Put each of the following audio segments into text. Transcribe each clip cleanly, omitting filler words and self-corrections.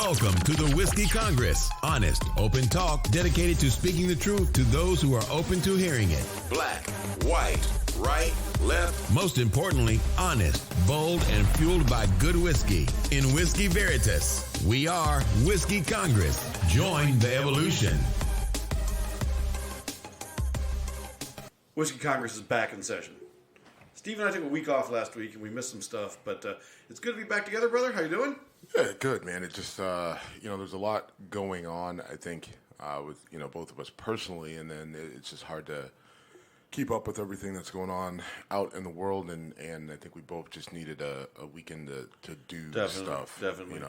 Welcome to the Whiskey Congress. Honest, open talk dedicated to speaking the truth to those who are open to hearing it. Black, white, right, left. Most importantly, honest, bold, and fueled by good whiskey. In Whiskey Veritas, we are Whiskey Congress. Join the evolution. Whiskey Congress is back in session. Steve and I took a week off last week, and we missed some stuff, but it's good to be back together, brother. How you doing? Yeah, good, man. It just, there's a lot going on, I think, with, both of us personally, and then it's just hard to keep up with everything that's going on out in the world, and I think we both just needed a weekend to do stuff. Definitely.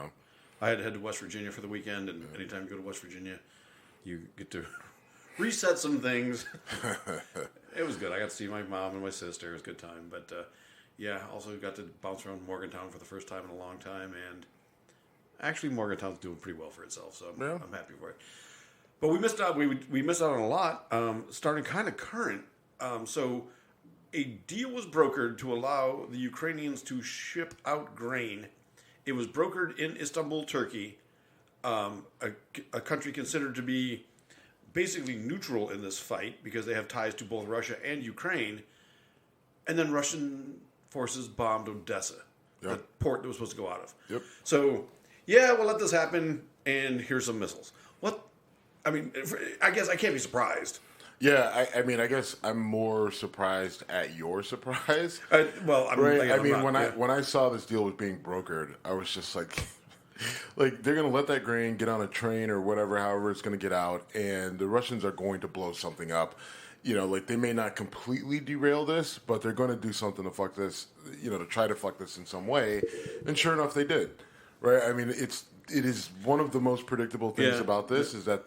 I had to head to West Virginia for the weekend, and anytime you go to West Virginia, you get to reset some things. It was good. I got to see my mom and my sister. It was a good time. But, also got to bounce around Morgantown for the first time in a long time. And actually, Morgantown's doing pretty well for itself, so I'm happy for it. But we missed out. We missed out on a lot, starting kind of current. So a deal was brokered to allow the Ukrainians to ship out grain. It was brokered in Istanbul, Turkey, a country considered to be basically neutral in this fight because they have ties to both Russia and Ukraine. And then Russian forces bombed Odessa, the port that was supposed to go out of. Yep. So, we'll let this happen, and here's some missiles. I guess I can't be surprised. Yeah, I guess I'm more surprised at your surprise. When I saw this deal was being brokered, I was just like... Like, they're going to let that grain get on a train or whatever, however it's going to get out, and the Russians are going to blow something up. They may not completely derail this, but they're going to do something to fuck this, to try to fuck this in some way. And sure enough, they did. Right? I mean, it is one of the most predictable things about this is that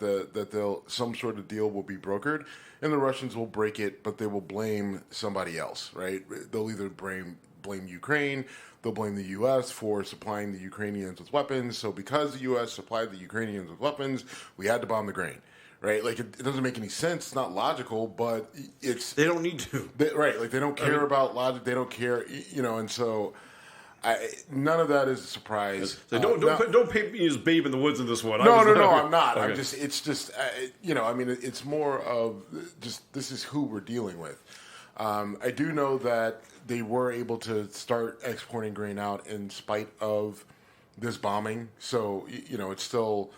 some sort of deal will be brokered, and the Russians will break it, but they will blame somebody else, right? They'll either blame Ukraine. They'll blame the U.S. for supplying the Ukrainians with weapons. So because the U.S. supplied the Ukrainians with weapons, we had to bomb the grain, right? Like, it doesn't make any sense. It's not logical, but it's... They don't need to. They don't care about logic. They don't care, and so... none of that is a surprise. So don't paint me as babe in the woods in this one. No, I'm not. Okay. It's more of just this is who we're dealing with. I do know that they were able to start exporting grain out in spite of this bombing. So, it's still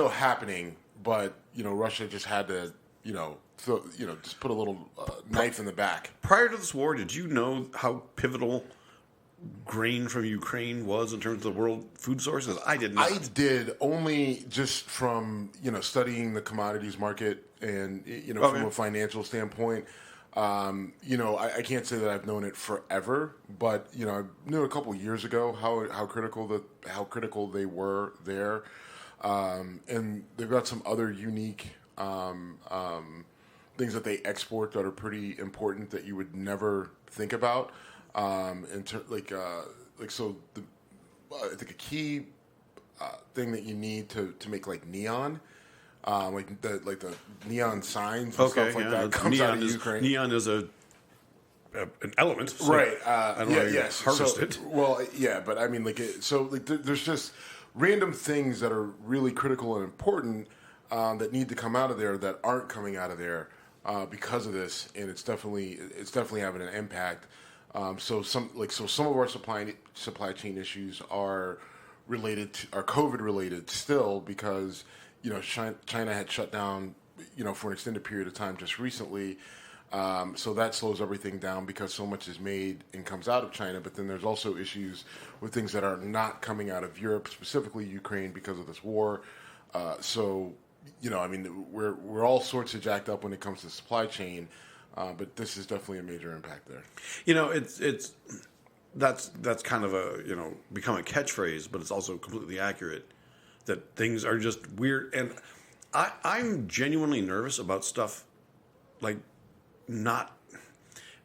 happening, but, Russia just had to, just put a little knife in the back. Prior to this war, did you know how pivotal grain from Ukraine was in terms of the world food sources? I did not. I did, only just from, studying the commodities market and, from a financial standpoint. I can't say that I've known it forever, but I knew a couple years ago how critical they were there, and they've got some other unique things that they export that are pretty important that you would never think about. I think a key thing that you need to make like neon. Like the neon signs and stuff like that comes out of Ukraine. Neon is an element, so right? I don't know harvest it. Well, yeah, but I mean, there's just random things that are really critical and important that need to come out of there that aren't coming out of there because of this, and it's definitely having an impact. So some of our supply chain issues are COVID related still because. China had shut down, for an extended period of time just recently. So that slows everything down because so much is made and comes out of China. But then there's also issues with things that are not coming out of Europe, specifically Ukraine, because of this war. We're all sorts of jacked up when it comes to supply chain. But this is definitely a major impact there. That's kind of a, become a catchphrase, but it's also completely accurate. That things are just weird, and I'm genuinely nervous about stuff like not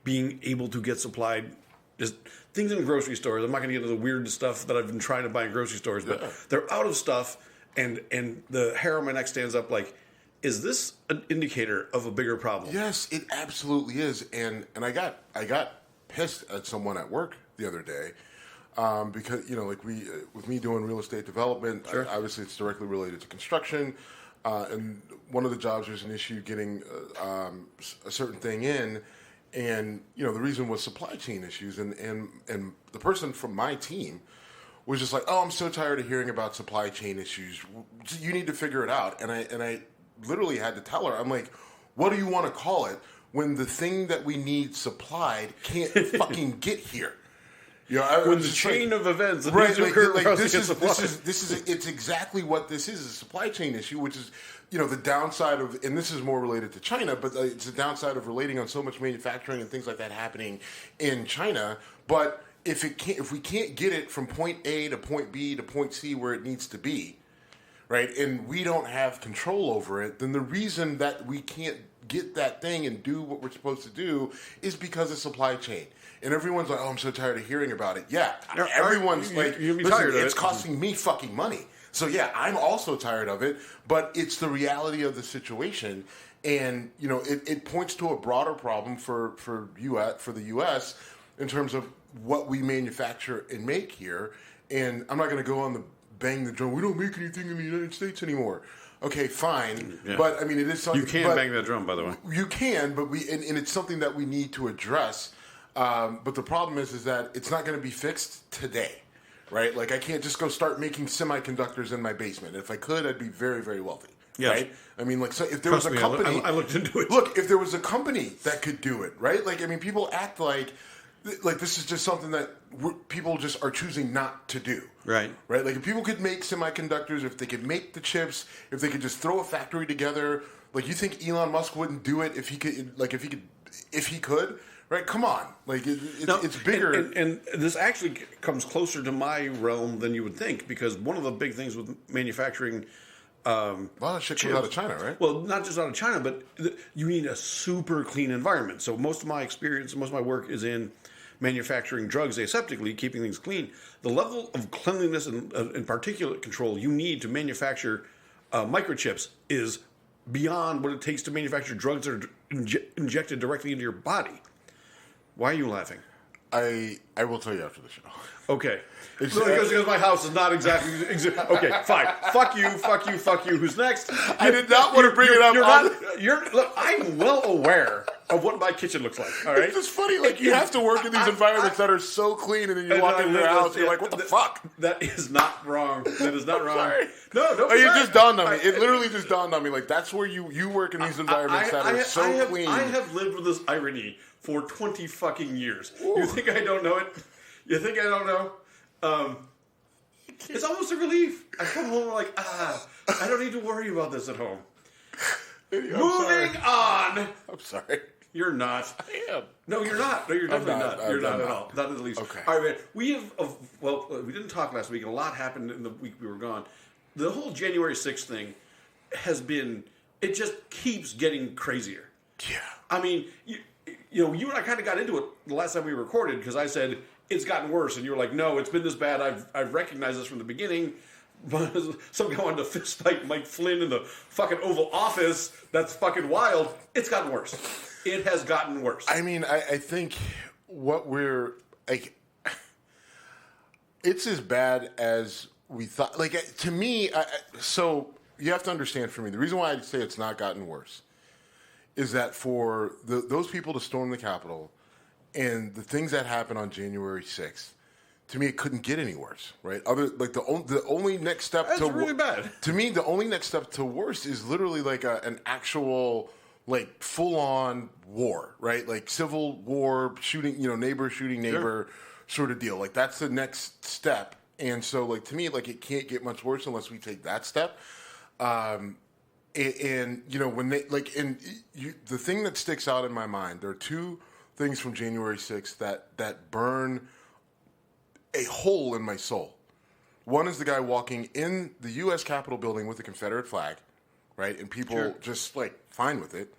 being able to get supplied. Just things in grocery stores. I'm not going to get into the weird stuff that I've been trying to buy in grocery stores, but they're out of stuff, and the hair on my neck stands up. Like, is this an indicator of a bigger problem? Yes, it absolutely is, and I got pissed at someone at work the other day. because like with me doing real estate development, Sure. obviously it's directly related to construction, and one of the jobs there's an issue getting a certain thing in, and the reason was supply chain issues, and the person from my team was just like, oh, I'm so tired of hearing about supply chain issues. You need to figure it out, and I literally had to tell her, I'm like, what do you want to call it when the thing that we need supplied can't fucking get here? When the chain of events that needs to occur this is it's exactly what this is, a supply chain issue, which is the downside of, and this is more related to China, but it's the downside of relating on so much manufacturing and things like that happening in China. But if we can't get it from point A to point B to point C where it needs to be, right, and we don't have control over it, then the reason that we can't get that thing and do what we're supposed to do is because of supply chain. And everyone's like, oh, I'm so tired of hearing about it. Yeah, everyone's like, listen, it's costing me fucking money. So yeah, I'm also tired of it, but it's the reality of the situation. And, it points to a broader problem for the U.S. in terms of what we manufacture and make here. And I'm not going to go on the bang the drum. We don't make anything in the United States anymore. Okay, fine. Yeah. But, I mean, it is something. You can bang that drum, by the way. You can, but and it's something that we need to address. But the problem is that it's not going to be fixed today, right? Like, I can't just go start making semiconductors in my basement. If I could, I'd be very, very wealthy, right? I mean, like, so if there was a company... I looked into it. Look, if there was a company that could do it, right? Like, I mean, people act like this is just something that people just are choosing not to do. Right. Right? Like, if people could make semiconductors, if they could make the chips, if they could just throw a factory together, like, you think Elon Musk wouldn't do it if he could? Right, come on! Like it's bigger, and this actually comes closer to my realm than you would think, because one of the big things with manufacturing, a lot of shit comes out of China, right? Well, not just out of China, but you need a super clean environment. So most of my experience, most of my work is in manufacturing drugs aseptically, keeping things clean. The level of cleanliness and particulate control you need to manufacture microchips is beyond what it takes to manufacture drugs that are injected directly into your body. Why are you laughing? I will tell you after the show. Okay. Because my house is not exactly... Okay, fine. Fuck you. Who's next? I did not want to bring it up. Look, I'm well aware of what my kitchen looks like, all right? It's just funny, like, you have to work in these environments that are so clean, and then you walk into your house, and you're like, what the fuck? That is not wrong. That is not wrong. Sorry. No, don't. It just dawned on me. It literally just dawned on me. Like, that's where you work in these environments that are so clean. I have lived with this irony for 20 fucking years. Ooh. You think I don't know it? You think I don't know? It's almost a relief. I come home like, I don't need to worry about this at home. Moving on. I'm sorry. You're not. I am. No, you're not. No, you're definitely not. You're not at all. Not at least. Okay. All right, man. We have, we didn't talk last week. A lot happened in the week we were gone. The whole January 6th thing has been, it just keeps getting crazier. Yeah. I mean, you and I kind of got into it the last time we recorded, because I said it's gotten worse, and you were like, "No, it's been this bad. I've recognized this from the beginning." But some guy wanted to fist fight Mike Flynn in the fucking Oval Office. That's fucking wild. It's gotten worse. It has gotten worse. I mean, I think what we're like, it's as bad as we thought. Like, to me, so you have to understand, for me, the reason why I say it's not gotten worse is that for those people to storm the Capitol and the things that happened on January 6th, to me, it couldn't get any worse, right? The only next step That's really bad. To me, the only next step to worse is literally like an actual, like, full-on war, right? Like civil war, shooting, neighbor shooting neighbor, sort of deal. Like, that's the next step. And so, like, to me, like, it can't get much worse unless we take that step. And when they the thing that sticks out in my mind, there are two things from January 6th that burn a hole in my soul. One is the guy walking in the U.S. Capitol building with the Confederate flag, right? And people just, like, fine with it.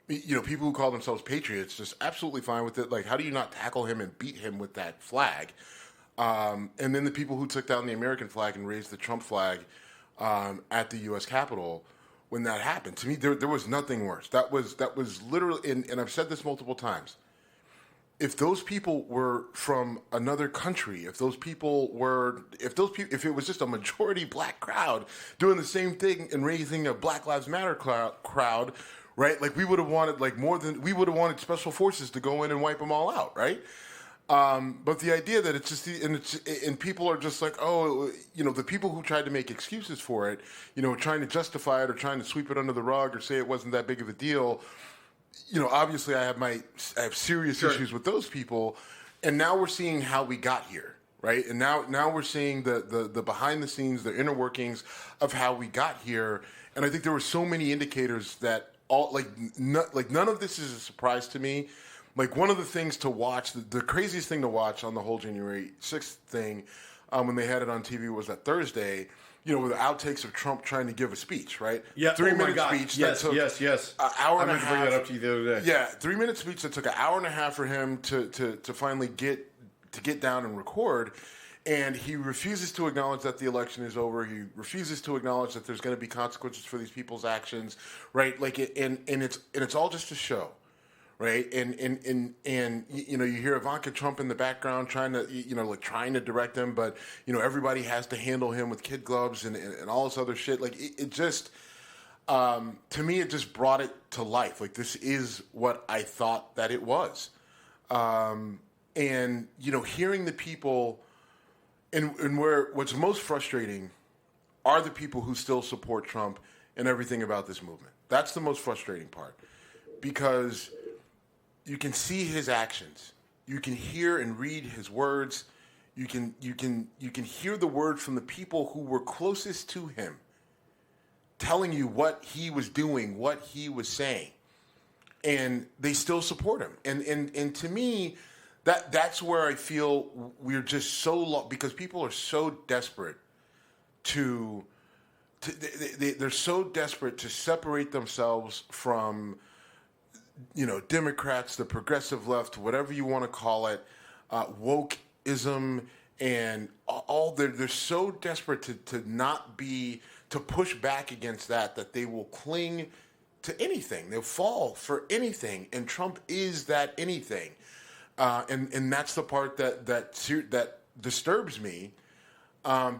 People who call themselves patriots just absolutely fine with it. Like, how do you not tackle him and beat him with that flag? And then the people who took down the American flag and raised the Trump flag at the U.S. Capitol when that happened. To me, there was nothing worse. That was literally, and I've said this multiple times, if those people were from another country, if it was just a majority black crowd doing the same thing and raising a Black Lives Matter crowd, right? Like we would have wanted special forces to go in and wipe them all out, right? But the idea that it's just and people are just like, oh, the people who tried to make excuses for it, trying to justify it or trying to sweep it under the rug or say it wasn't that big of a deal. Obviously I have serious issues with those people, and now we're seeing how we got here, right? And now we're seeing the behind the scenes, the inner workings of how we got here. And I think there were so many indicators that none of this is a surprise to me. Like one of the things to watch, the craziest thing to watch on the whole January 6th thing, when they had it on TV was that Thursday. With the outtakes of Trump trying to give a speech, right? Yeah, 3-minute speech. Yes, that took yes. An hour and a half. I meant to bring that up to you the other day. Yeah, 3-minute speech that took an hour and a half for him to finally get down and record, and he refuses to acknowledge that the election is over. He refuses to acknowledge that there's going to be consequences for these people's actions, right? Like and it's all just a show. Right, and you hear Ivanka Trump in the background trying to direct him, but everybody has to handle him with kid gloves and all this other shit. Like it just, to me, it just brought it to life. Like this is what I thought that it was, and hearing the people, and what's most frustrating are the people who still support Trump and everything about this movement. That's the most frustrating part, because you can see his actions. You can hear and read his words. You can hear the words from the people who were closest to him, telling you what he was doing, what he was saying, and they still support him. And to me, that's where I feel we're just so lost, because people are so desperate they're so desperate to separate themselves from Democrats, the progressive left, whatever you want to call it, wokeism, and all. They're so desperate to push back against that they will cling to anything. They'll fall for anything, and Trump is that anything. And that's the part that disturbs me,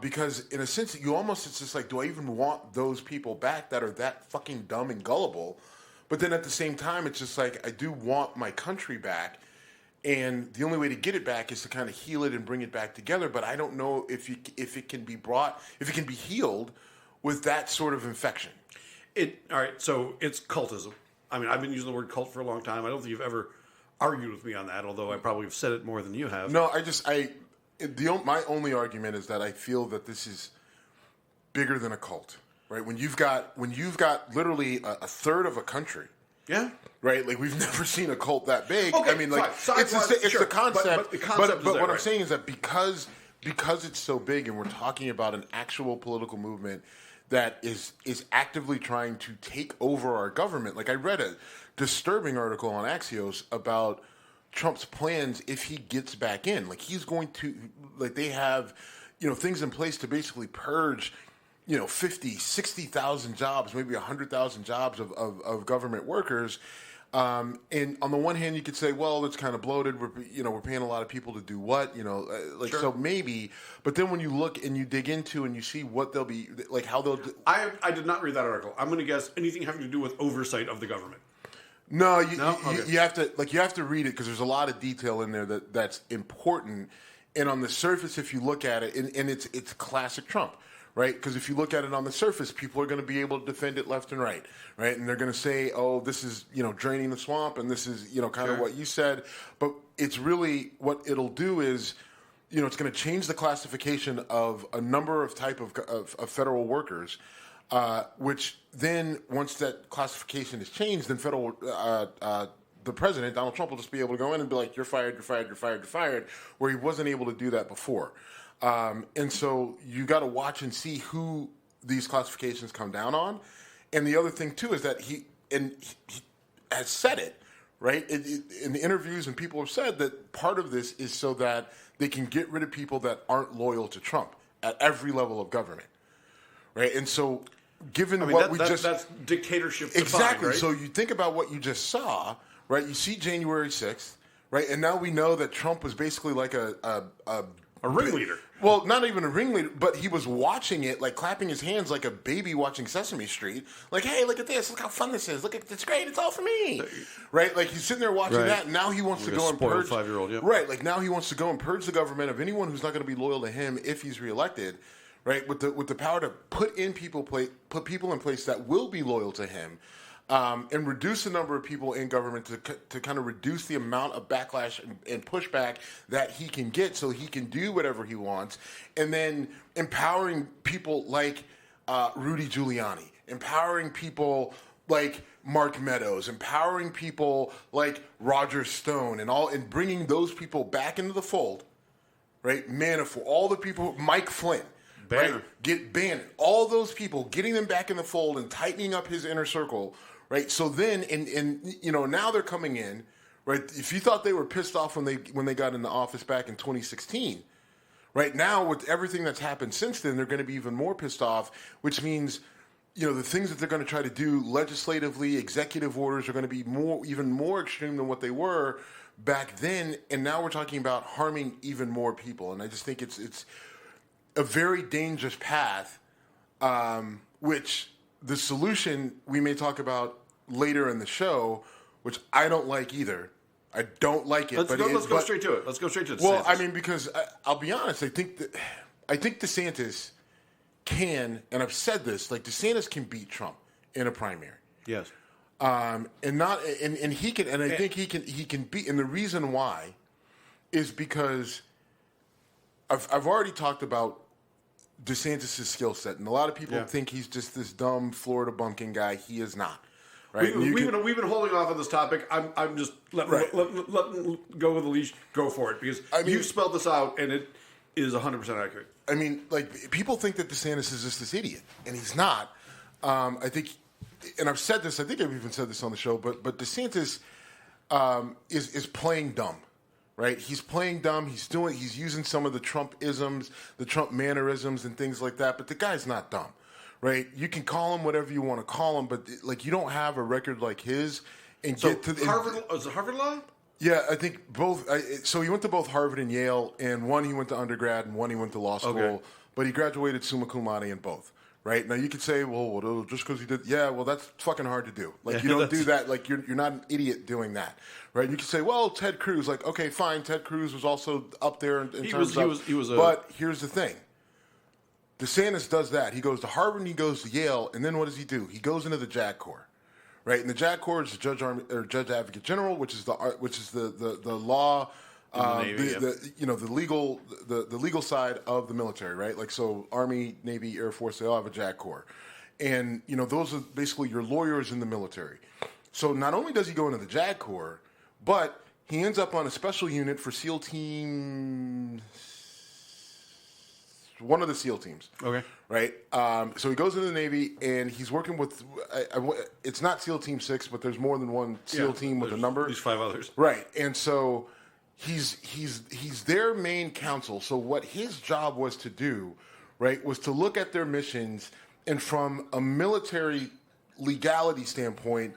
because in a sense, it's just like, do I even want those people back that are that fucking dumb and gullible? But then at the same time, it's just like, I do want my country back, and the only way to get it back is to kind of heal it and bring it back together. But I don't know if it can be healed with that sort of infection. All right, so it's cultism. I mean, I've been using the word cult for a long time. I don't think you've ever argued with me on that, although I probably have said it more than you have. No, my only argument is that I feel that this is bigger than a cult. Right, when you've got literally a third of a country, yeah, right. Like we've never seen a cult that big. Okay, I mean, like it's the concept. But what I'm saying is that because it's so big, and we're talking about an actual political movement that is actively trying to take over our government. Like I read a disturbing article on Axios about Trump's plans if he gets back in. Like he's going to, like they have, things in place to basically purge 50, 60,000 jobs, maybe 100,000 jobs of government workers. And on the one hand, you could say, well, it's kind of bloated. We're paying a lot of people to do what, Sure. So maybe. But then when you look and you dig into and you see what they'll be, like how they'll do. I did not read that article. I'm going to guess anything having to do with oversight of the government. No, you have to read it, because there's a lot of detail in there that's important. And on the surface, if you look at it, and it's classic Trump. Right, because if you look at it on the surface, people are going to be able to defend it left and right, and they're going to say, "Oh, this is draining the swamp," and this is kind of what you said. But it's really what it'll do is, it's going to change the classification of a number of type of federal workers, which then once that classification is changed, then the president, Donald Trump, will just be able to go in and be like, "You're fired, you're fired, you're fired, you're fired," where he wasn't able to do that before. And so you got to watch and see who these classifications come down on. And the other thing, too, is that he has said it, right? In the interviews, and people have said that part of this is so that they can get rid of people that aren't loyal to Trump at every level of government, right? And so given that's dictatorship defined, exactly, right? right? So you think about what you just saw, right? You see January 6th, right? And now we know that Trump was basically like a ringleader. Well, not even a ringleader, but he was watching it, like clapping his hands like a baby watching Sesame Street. Like, hey, look at this. Look how fun this is. Look at it's great. It's all for me. Right? Like, he's sitting there watching that, and now he wants to go and purge. 5-year-old, yep. Right. Like, now he wants to go and purge the government of anyone who's not going to be loyal to him if he's reelected. Right? With the power to put people in place that will be loyal to him. And reduce the number of people in government to kind of reduce the amount of backlash and pushback that he can get so he can do whatever he wants. And then empowering people like Rudy Giuliani, empowering people like Mark Meadows, empowering people like Roger Stone and bringing those people back into the fold, right? Manafort, all the people, Mike Flynn. Bannon. Right? Get Bannon. All those people, getting them back in the fold and tightening up his inner circle. Right, so then, now they're coming in, right? If you thought they were pissed off when they got into office back in 2016, right now with everything that's happened since then, they're going to be even more pissed off. Which means, the things that they're going to try to do legislatively, executive orders are going to be even more extreme than what they were back then. And now we're talking about harming even more people. And I just think it's a very dangerous path, which the solution we may talk about later in the show, which I don't like either. I don't like it. Let's go straight to it. Let's go straight to DeSantis. Well, I mean, because I'll be honest, I think DeSantis can, and I've said this, like DeSantis can beat Trump in a primary. Yes. And he can, and I think he can beat, and the reason why is because I've already talked about DeSantis' skill set, and a lot of people think he's just this dumb Florida bumpkin guy. He is not. Right? We've been holding off on this topic. I'm just letting go with the leash. Go for it, because you spelled this out, and it is 100% accurate. I mean, like, people think that DeSantis is just this idiot, and he's not. I think, and I've said this. I think I've even said this on the show. But DeSantis is playing dumb. Right, he's playing dumb. He's using some of the Trump isms, the Trump mannerisms, and things like that. But the guy's not dumb, right? You can call him whatever you want to call him, but like, you don't have a record like his and get to Harvard. Is it Harvard Law? Yeah, I think both. So he went to both Harvard and Yale, and one he went to undergrad, and one he went to law school. Okay. But he graduated summa cum laude in both. Right, now you could say, well, just because he did, well, that's fucking hard to do. Like, you don't do that. Like, you're not an idiot doing that, right? You could say, well, Ted Cruz, like, okay, fine, Ted Cruz was also up there in terms of. But here's the thing: DeSantis does that. He goes to Harvard and he goes to Yale, and then what does he do? He goes into the JAG Corps, right? And the JAG Corps is the Judge Advocate General, which is the law. The legal side of the military, right? Like, so Army, Navy, Air Force, they all have a JAG Corps. And, those are basically your lawyers in the military. So not only does he go into the JAG Corps, but he ends up on a special unit for SEAL Team, one of the SEAL teams. Okay. Right? So he goes into the Navy, and he's working with, it's not SEAL Team 6, but there's more than one SEAL team with a number. There's 5 others. Right. And so he's their main counsel. So what his job was to do, right, was to look at their missions and from a military legality standpoint,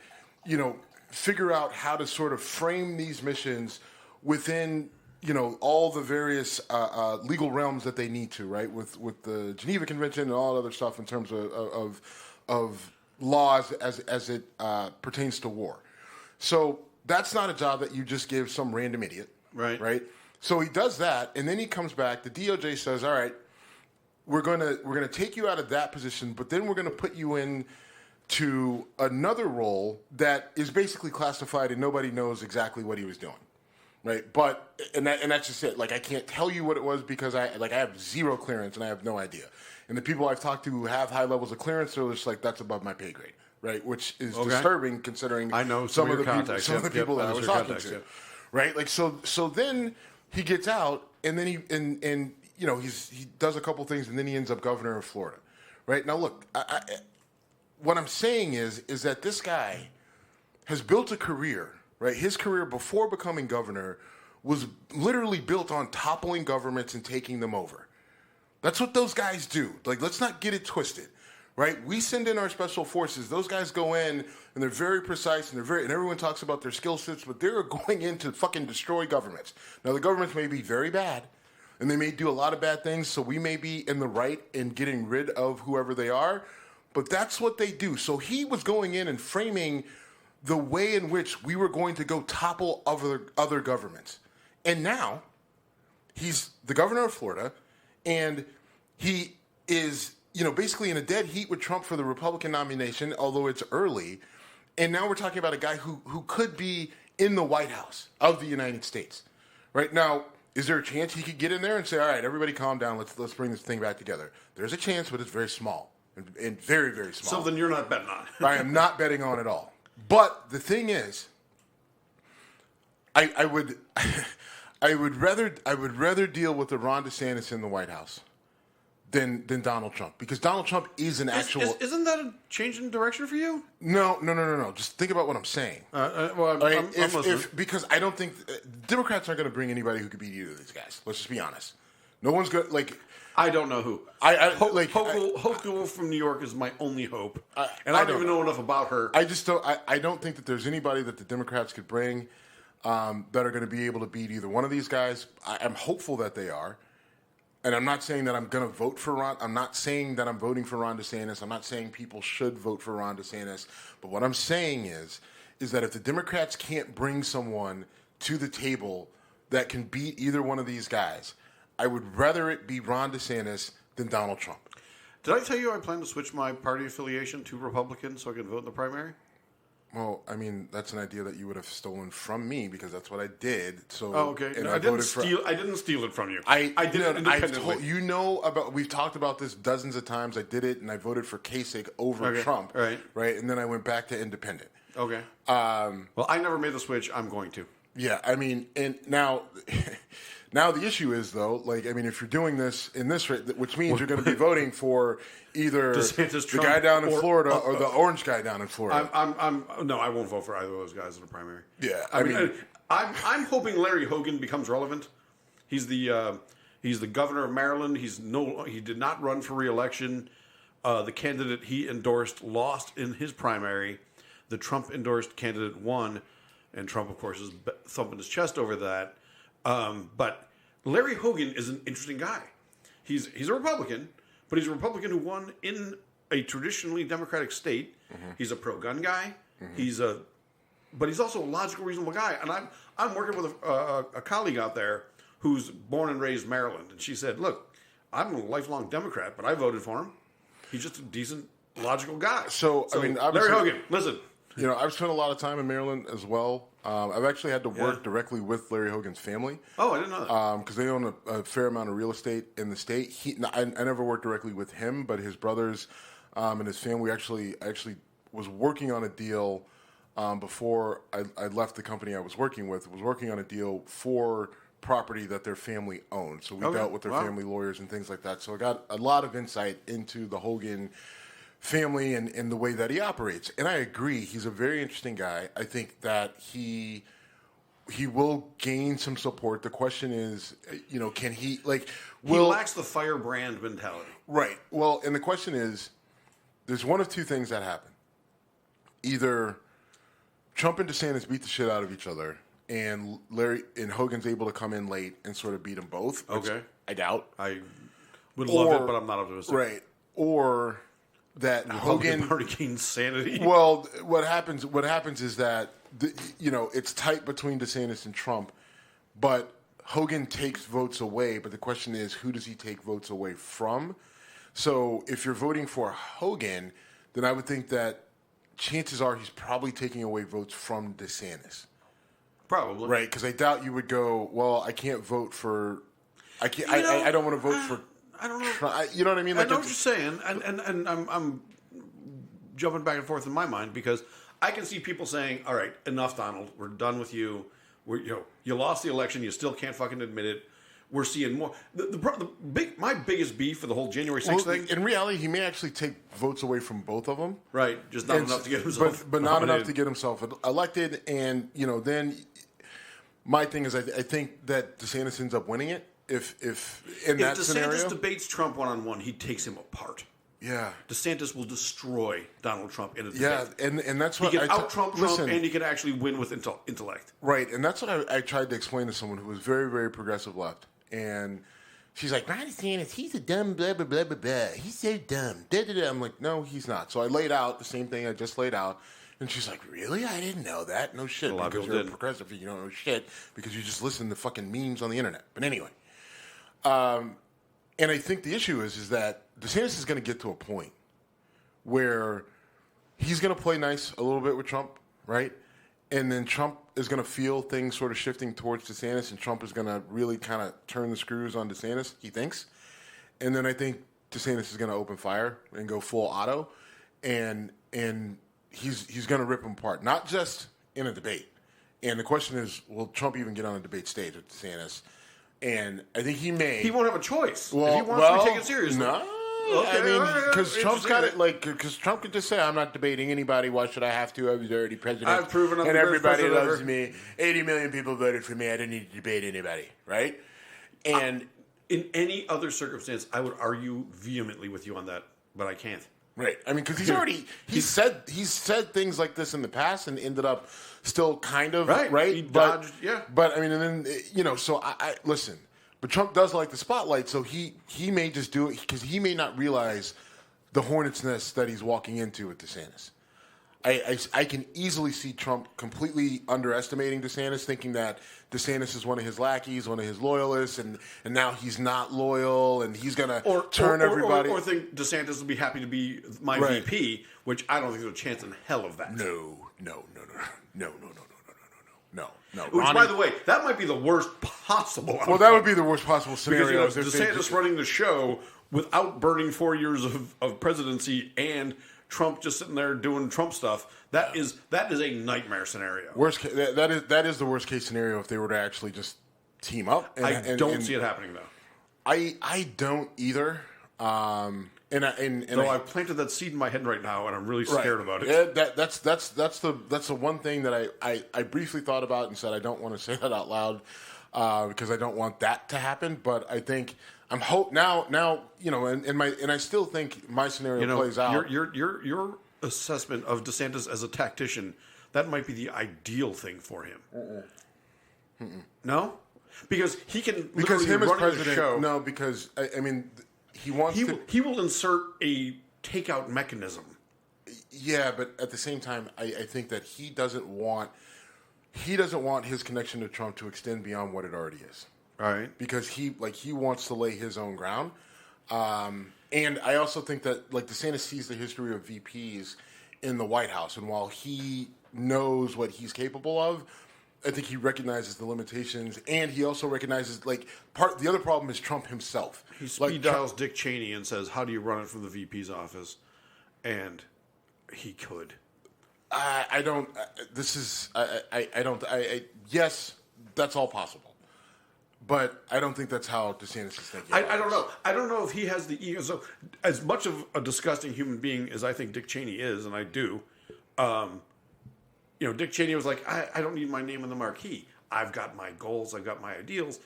figure out how to sort of frame these missions within, all the various legal realms that they need to, right, with the Geneva Convention and all other stuff in terms of laws as it pertains to war. So that's not a job that you just give some random idiot. Right. So he does that, and then he comes back. The DOJ says, "All right, we're gonna take you out of that position, but then we're gonna put you in to another role that is basically classified, and nobody knows exactly what he was doing." Right. But that's just it. Like, I can't tell you what it was because I have zero clearance and I have no idea. And the people I've talked to who have high levels of clearance are just like, that's above my pay grade. Right. Which is disturbing considering I know some of the people that I was talking to. Right, like so then he gets out, and then he does a couple things, and then he ends up governor of Florida. Right, now look, what I'm saying is that this guy has built a career. Right, his career before becoming governor was literally built on toppling governments and taking them over. That's what those guys do. Like, let's not get it twisted. right? We send in our special forces. Those guys go in and they're very precise and and everyone talks about their skill sets, but they're going in to fucking destroy governments. Now the governments may be very bad and they may do a lot of bad things, so we may be in the right in getting rid of whoever they are, but that's what they do. So he was going in and framing the way in which we were going to go topple other governments. And now he's the governor of Florida, and he is, basically in a dead heat with Trump for the Republican nomination, although it's early. And now we're talking about a guy who could be in the White House of the United States. Right now, is there a chance he could get in there and say, all right, everybody calm down, let's bring this thing back together? There's a chance, but it's very small and very, very small. Something you're not betting on. I am not betting on at all. But the thing is, I would rather deal with the Ron DeSantis in the White House than Donald Trump, because Donald Trump is an actual. Isn't that a change in direction for you? No. Just think about what I'm saying. I'm listening. Because I don't think Democrats aren't going to bring anybody who could beat either of these guys. Let's just be honest. No one's going to I don't know who. Hochul from New York is my only hope, and I don't even know enough about her. I just don't. I don't think that there's anybody that the Democrats could bring that are going to be able to beat either one of these guys. I'm hopeful that they are. And I'm not saying that I'm going to vote for Ron. I'm not saying that I'm voting for Ron DeSantis. I'm not saying people should vote for Ron DeSantis. But what I'm saying is that if the Democrats can't bring someone to the table that can beat either one of these guys, I would rather it be Ron DeSantis than Donald Trump. Did I tell you I plan to switch my party affiliation to Republican so I can vote in the primary? Well, I mean, that's an idea that you would have stolen from me because that's what I did. So, okay. And no, I didn't steal it from you. I did it independently. We've talked about this dozens of times. I did it, and I voted for Kasich over Trump. Right. And then I went back to independent. Okay. Well, I never made the switch. I'm going to. Yeah, I mean, and now the issue is though, if you're doing this in this rate, which means you're going to be voting for either DeSantis, the guy down in Florida or the orange guy down in Florida. No, I won't vote for either of those guys in the primary. Yeah, I'm hoping Larry Hogan becomes relevant. He's the governor of Maryland. He did not run for re-election. The candidate he endorsed lost in his primary. The Trump endorsed candidate won, and Trump, of course, is thumping his chest over that. But Larry Hogan is an interesting guy. He's a Republican, but he's a Republican who won in a traditionally Democratic state. Mm-hmm. He's a pro-gun guy. Mm-hmm. But he's also a logical, reasonable guy. And I'm working with a colleague out there who's born and raised Maryland, and she said, "Look, I'm a lifelong Democrat, but I voted for him. He's just a decent, logical guy." So Larry Hogan, listen. I've spent a lot of time in Maryland as well. I've actually had to work directly with Larry Hogan's family. Oh, I didn't know that. Because they own a fair amount of real estate in the state. I never worked directly with him, but his brothers and his family actually was working on a deal before I left the company I was working with. Was working on a deal for property that their family owned. So we dealt with their family lawyers and things like that. So I got a lot of insight into the Hogan family and the way that he operates. And I agree, he's a very interesting guy. I think that he will gain some support. The question is, can he he lacks the firebrand mentality. Right. Well, and the question is, there's one of two things that happen. Either Trump and DeSantis beat the shit out of each other, and Hogan's able to come in late and sort of beat them both. Okay. I doubt. I would love it, but I'm not optimistic. Right. Or that Hogan already gained sanity. Well, what happens is that it's tight between DeSantis and Trump, but Hogan takes votes away. But the question is, who does he take votes away from? So if you're voting for Hogan, then I would think that chances are he's probably taking away votes from DeSantis. Probably. Right, because I doubt you would go, well, I can't vote for... I don't want to vote for... I don't know. You know what I mean? I know what you're saying, and I'm jumping back and forth in my mind because I can see people saying, "All right, enough, Donald. We're done with you. You lost the election. You still can't fucking admit it. We're seeing more." My biggest beef for the whole January 6th thing. In reality, he may actually take votes away from both of them. Right, just not enough to get himself, but not enough to get himself elected. And then my thing is, I think that DeSantis ends up winning it. If in that scenario, DeSantis debates Trump one-on-one, he takes him apart. Yeah. DeSantis will destroy Donald Trump in a debate. Yeah, and that's what he can out-Trump Trump, listen, and he can actually win with intellect. Right, and that's what I tried to explain to someone who was very, very progressive left. And she's like, Ron DeSantis, he's a dumb blah, blah, blah, blah, blah. He's so dumb. Da, da, da. I'm like, no, he's not. So I laid out the same thing I just laid out. And she's like, really? I didn't know that. No shit. A lot of because people you're didn't. a progressive. You don't know shit because you just listen to fucking memes on the internet. But anyway. And I think the issue is that DeSantis is going to get to a point where he's going to play nice a little bit with Trump, right? And then Trump is going to feel things sort of shifting towards DeSantis, and Trump is going to really kind of turn the screws on DeSantis, he thinks. And then I think DeSantis is going to open fire and go full auto, and he's going to rip him apart, not just in a debate. And the question is, will Trump even get on a debate stage with DeSantis? And I think he may. He won't have a choice. If he wants to take it seriously. No. Okay, I mean, because right. Trump's got it because Trump could just say, "I'm not debating anybody. Why should I have to? I was already president. I've proven I'm and the best everybody president loves ever." me. 80 million people voted for me. I didn't need to debate anybody, right?" And in any other circumstance, I would argue vehemently with you on that, but I can't. right, I mean, because he's said things like this in the past and ended up still kind of right. He but, dodged, yeah. But I mean, and then so I listen. But Trump does like the spotlight, so he may just do it because he may not realize the hornet's nest that he's walking into with DeSantis. I can easily see Trump completely underestimating DeSantis, thinking that DeSantis is one of his lackeys, one of his loyalists, and now he's not loyal, and he's going to turn everybody. Or think DeSantis will be happy to be my VP, which I don't think there's a chance in hell of that. No. Which, by the way, that might be the worst possible outcome. Well, that would be the worst possible scenario. Because DeSantis running the show without burning 4 years of presidency and Trump just sitting there doing Trump stuff. That is a nightmare scenario. That is the worst case scenario if they were to actually just team up. I don't see it happening though. I don't either. Though I've planted that seed in my head right now, and I'm really scared about it. Yeah, that's the one thing that I briefly thought about and said I don't want to say that out loud because I don't want that to happen. But I think I'm now and I still think my scenario plays out. Your assessment of DeSantis as a tactician, that might be the ideal thing for him. No, because he can him as president. Show, no, because I mean. He will insert a takeout mechanism. Yeah, but at the same time, I think that he doesn't want his connection to Trump to extend beyond what it already is. All right. Because he wants to lay his own ground. And I also think that DeSantis sees the history of VPs in the White House, and while he knows what he's capable of, I think he recognizes the limitations, and he also recognizes the other problem is Trump himself. He speed dials Dick Cheney and says, "How do you run it from the VP's office?" And he could. I don't. Yes, that's all possible, but I don't think that's how DeSantis is thinking. I don't know. I don't know if he has the ego. So, as much of a disgusting human being as I think Dick Cheney is, and I do. Dick Cheney was like, I don't need my name on the marquee. I've got my goals. I've got my ideals.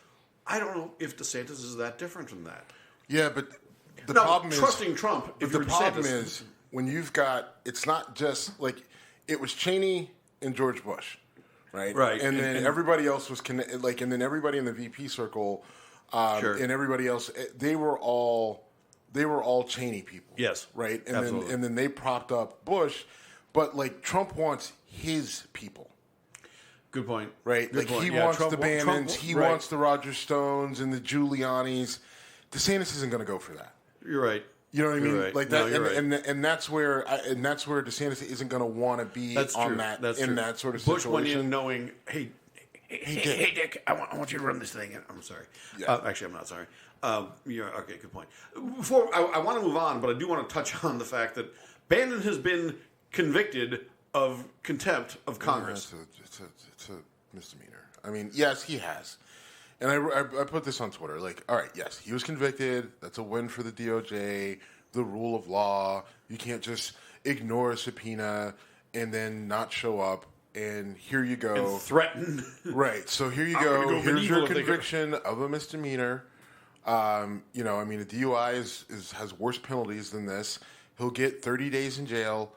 I don't know if DeSantis is that different from that. Yeah, but the problem is trusting Trump. If the problem is when you've got, it's not just it was Cheney and George Bush, right? Right. And then everybody else was and then everybody in the VP circle, and everybody else, they were all Cheney people. Yes. Right. And absolutely. then they propped up Bush, but Trump wants his people. Good point. Right? Good point. He wants the Bannons, he wants the Roger Stones and the Giulianis. DeSantis isn't going to go for that. You're right. You know what I mean? Right. Like that, and that's where DeSantis isn't going to want to be That's on true. that That's in true. that sort of Bush situation. went in knowing, hey, Dick, I want you to run this thing. I'm sorry. Yeah. Actually, I'm not sorry. Okay, good point. Before I want to move on, but I do want to touch on the fact that Bannon has been convicted of contempt of Congress. It's a misdemeanor. I mean, yes, he has. And I put this on Twitter. All right, yes, he was convicted. That's a win for the DOJ, the rule of law. You can't just ignore a subpoena and then not show up. And here you go. And threaten. Right. So here you I'm gonna go. go Here's medieval your if they go. conviction of a misdemeanor. You know, I mean, a DUI has worse penalties than this. He'll get 30 days in jail,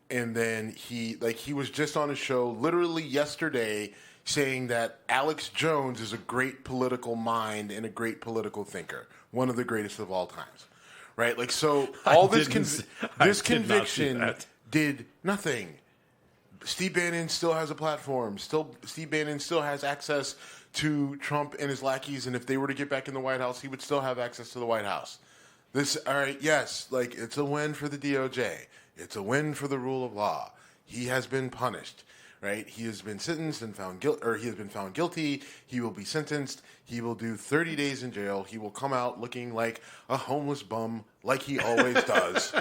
and then he was just on a show literally yesterday saying that Alex Jones is a great political mind and a great political thinker, one of the greatest of all times, right? Like, so all this conviction did nothing. Steve Bannon still has a platform. Steve Bannon still has access to Trump and his lackeys, and if they were to get back in the White House, he would still have access to the White House. All right, yes, like, it's a win for the DOJ. It's a win for the rule of law. He has been punished, right? He has been sentenced and found he has been found guilty. He will be sentenced. He will do 30 days in jail. He will come out looking like a homeless bum, like he always does.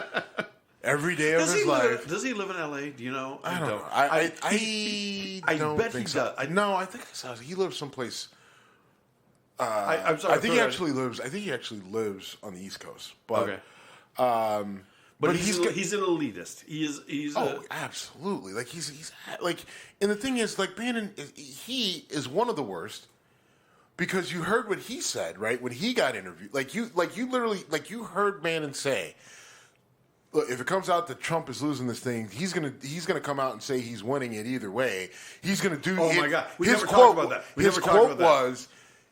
Every day of his life. Does he live in L.A.? Do you know? I don't know. I don't bet think he so. Does. No, I think he lives someplace. I'm sorry. I think he actually lives on the East Coast. But, okay. But he's an elitist. He's absolutely. Like he's like, and the thing is, like, Bannon, he is one of the worst. Because you heard what he said, right? When he got interviewed, you heard Bannon say, look, if it comes out that Trump is losing this thing, he's gonna come out and say he's winning it either way. He's gonna do. Oh my God, we never talked about that. His quote was,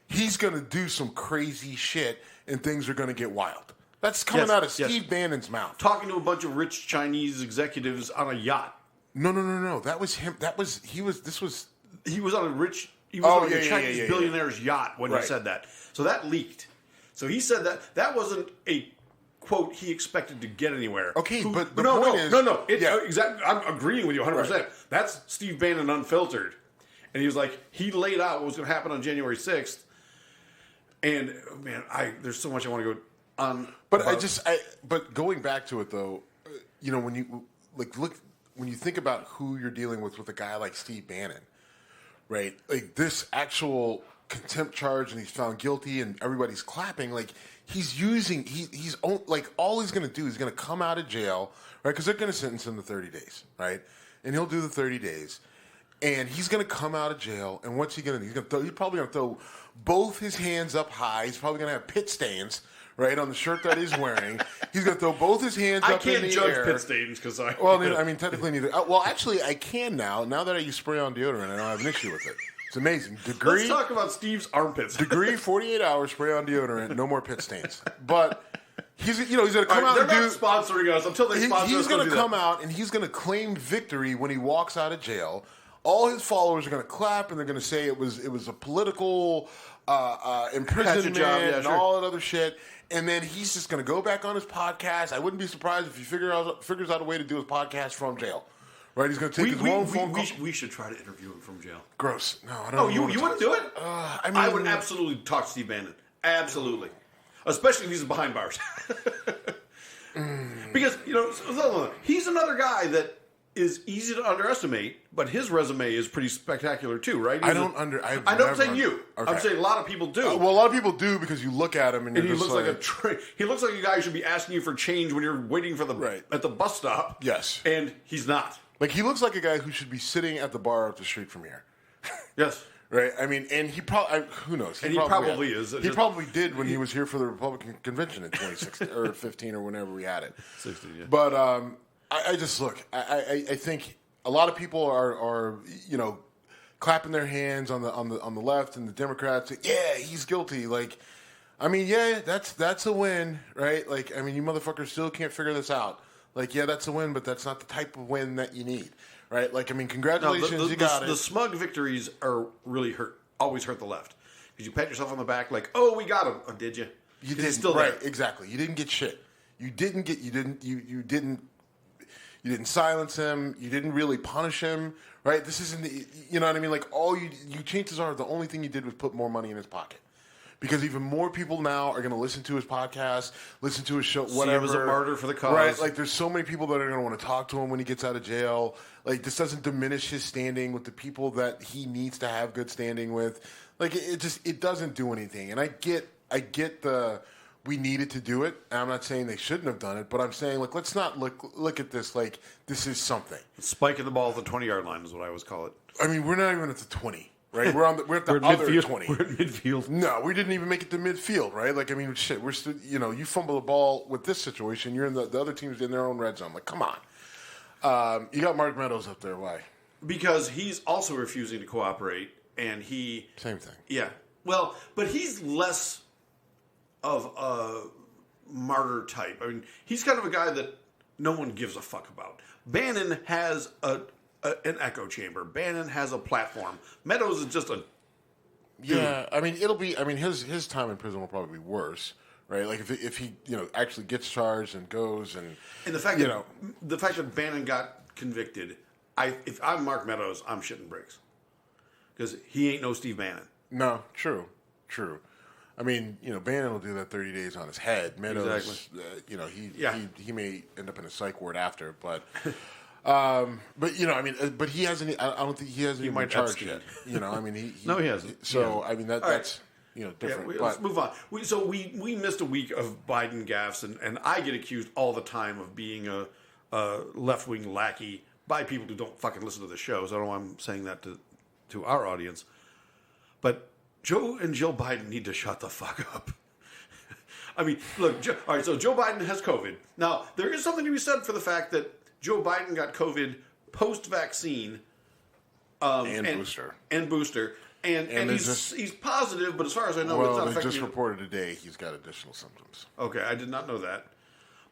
he's gonna do some crazy shit and things are gonna get wild. That's coming out of Steve Bannon's mouth. Talking to a bunch of rich Chinese executives on a yacht. No. That was him. He was on a rich. He was on a Chinese billionaire's yacht when he said that. So that leaked. So he said that wasn't a quote he expected to get anywhere. Okay, but the point is... No. Exactly. I'm agreeing with you 100%. Right. That's Steve Bannon unfiltered. And he was like, he laid out what was going to happen on January 6th. And, man, there's so much I want to go on. But but going back to it, though, you know, when you think about who you're dealing with a guy like Steve Bannon, right? Like, this actual contempt charge, and he's found guilty, and everybody's clapping. Like, all he's going to do is going to come out of jail, right? Because they're going to sentence him to 30 days, right? And he'll do the 30 days, and he's going to come out of jail. And what's he going to do? He's probably going to throw both his hands up high. He's probably going to have pit stains, right, on the shirt that he's wearing. He's going to throw both his hands up in the air. I can't judge pit stains because Well, I mean, technically neither. Well, actually, I can now. Now that I use spray-on deodorant, I don't have an issue with it. It's amazing. Let's talk about Steve's armpits. Degree, 48 hours, spray on deodorant, no more pit stains. But he's going to come out and they're not sponsoring us until they sponsor us. He's going to come out and he's going to claim victory when he walks out of jail. All his followers are going to clap and they're going to say it was a political imprisonment and all that other shit. And then he's just going to go back on his podcast. I wouldn't be surprised if he figures out a way to do his podcast from jail. Right, he's going to take his own phone call. We should try to interview him from jail. Gross. No, I don't. Oh, you wouldn't do it? I would absolutely talk to Steve Bannon. Absolutely, especially if he's behind bars. Because he's another guy that is easy to underestimate, but his resume is pretty spectacular too, right? I'm not saying you. Okay. I'm saying a lot of people do. Well, a lot of people do because you look at him and he looks like he looks like a guy who should be asking you for change when you're waiting for at the bus stop. Yes, and he's not. Like, he looks like a guy who should be sitting at the bar up the street from here. Yes. Right? I mean, and he probably, who knows? He probably is. He probably did when he was here for the Republican convention in 2016 or 15 or whenever we had it. 16, yeah. But I just look, I think a lot of people are clapping their hands on the left and the Democrats. Yeah, he's guilty. Like, I mean, yeah, that's a win, right? Like, I mean, you motherfuckers still can't figure this out. Like, yeah, that's a win, but that's not the type of win that you need, right? Like, I mean, congratulations, you got it. The smug victories are really always hurt the left. Because you pat yourself on the back like, oh, we got him. Oh, did you? You didn't. Still right, there. Exactly. You didn't get shit. You didn't silence him. You didn't really punish him, right? This isn't, you know what I mean? Like, all you chances are the only thing you did was put more money in his pocket. Because even more people now are going to listen to his podcast, listen to his show, whatever. See him as a martyr for the cause. Right? Like, there's so many people that are going to want to talk to him when he gets out of jail. Like, this doesn't diminish his standing with the people that he needs to have good standing with. Like, it doesn't do anything. And I get the we needed to do it. And I'm not saying they shouldn't have done it, but I'm saying, like, let's not look at this like this is something. Spiking the ball at the 20-yard line is what I always call it. I mean, we're not even at the 20. right? We're at the We're at other midfield. 20. We're at midfield. No, we didn't even make it to midfield, right? Like, I mean, shit, we're still, you fumble the ball with this situation, you're in the other team's in their own red zone. Like, come on. You got Mark Meadows up there. Why? Because he's also refusing to cooperate, and Same thing. Yeah. Well, but he's less of a martyr type. I mean, he's kind of a guy that no one gives a fuck about. Bannon has an echo chamber. Bannon has a platform. Meadows is just a dude. Yeah, I mean, his time in prison will probably be worse, right? Like if he actually gets charged and goes and the fact that Bannon got convicted, if I'm Mark Meadows, I'm shitting bricks because he ain't no Steve Bannon. No, true. I mean, Bannon will do that 30 days on his head. Meadows, Exactly. He may end up in a psych ward after, but but he hasn't. I don't think he hasn't even been charged yet. I mean, he No, he hasn't. So Yeah. I mean that's different. Yeah, let's move on. We missed a week of Biden gaffes, and I get accused all the time of being a left wing lackey by people who don't fucking listen to the shows. I don't know why I'm saying that to our audience, but Joe and Jill Biden need to shut the fuck up. I mean, look, all right, so Joe Biden has COVID. Now, there is something to be said for the fact that Joe Biden got COVID post-vaccine booster. And he's positive, but as far as I know, it's not they affecting just him. reported today he's got additional symptoms. Okay, I did not know that.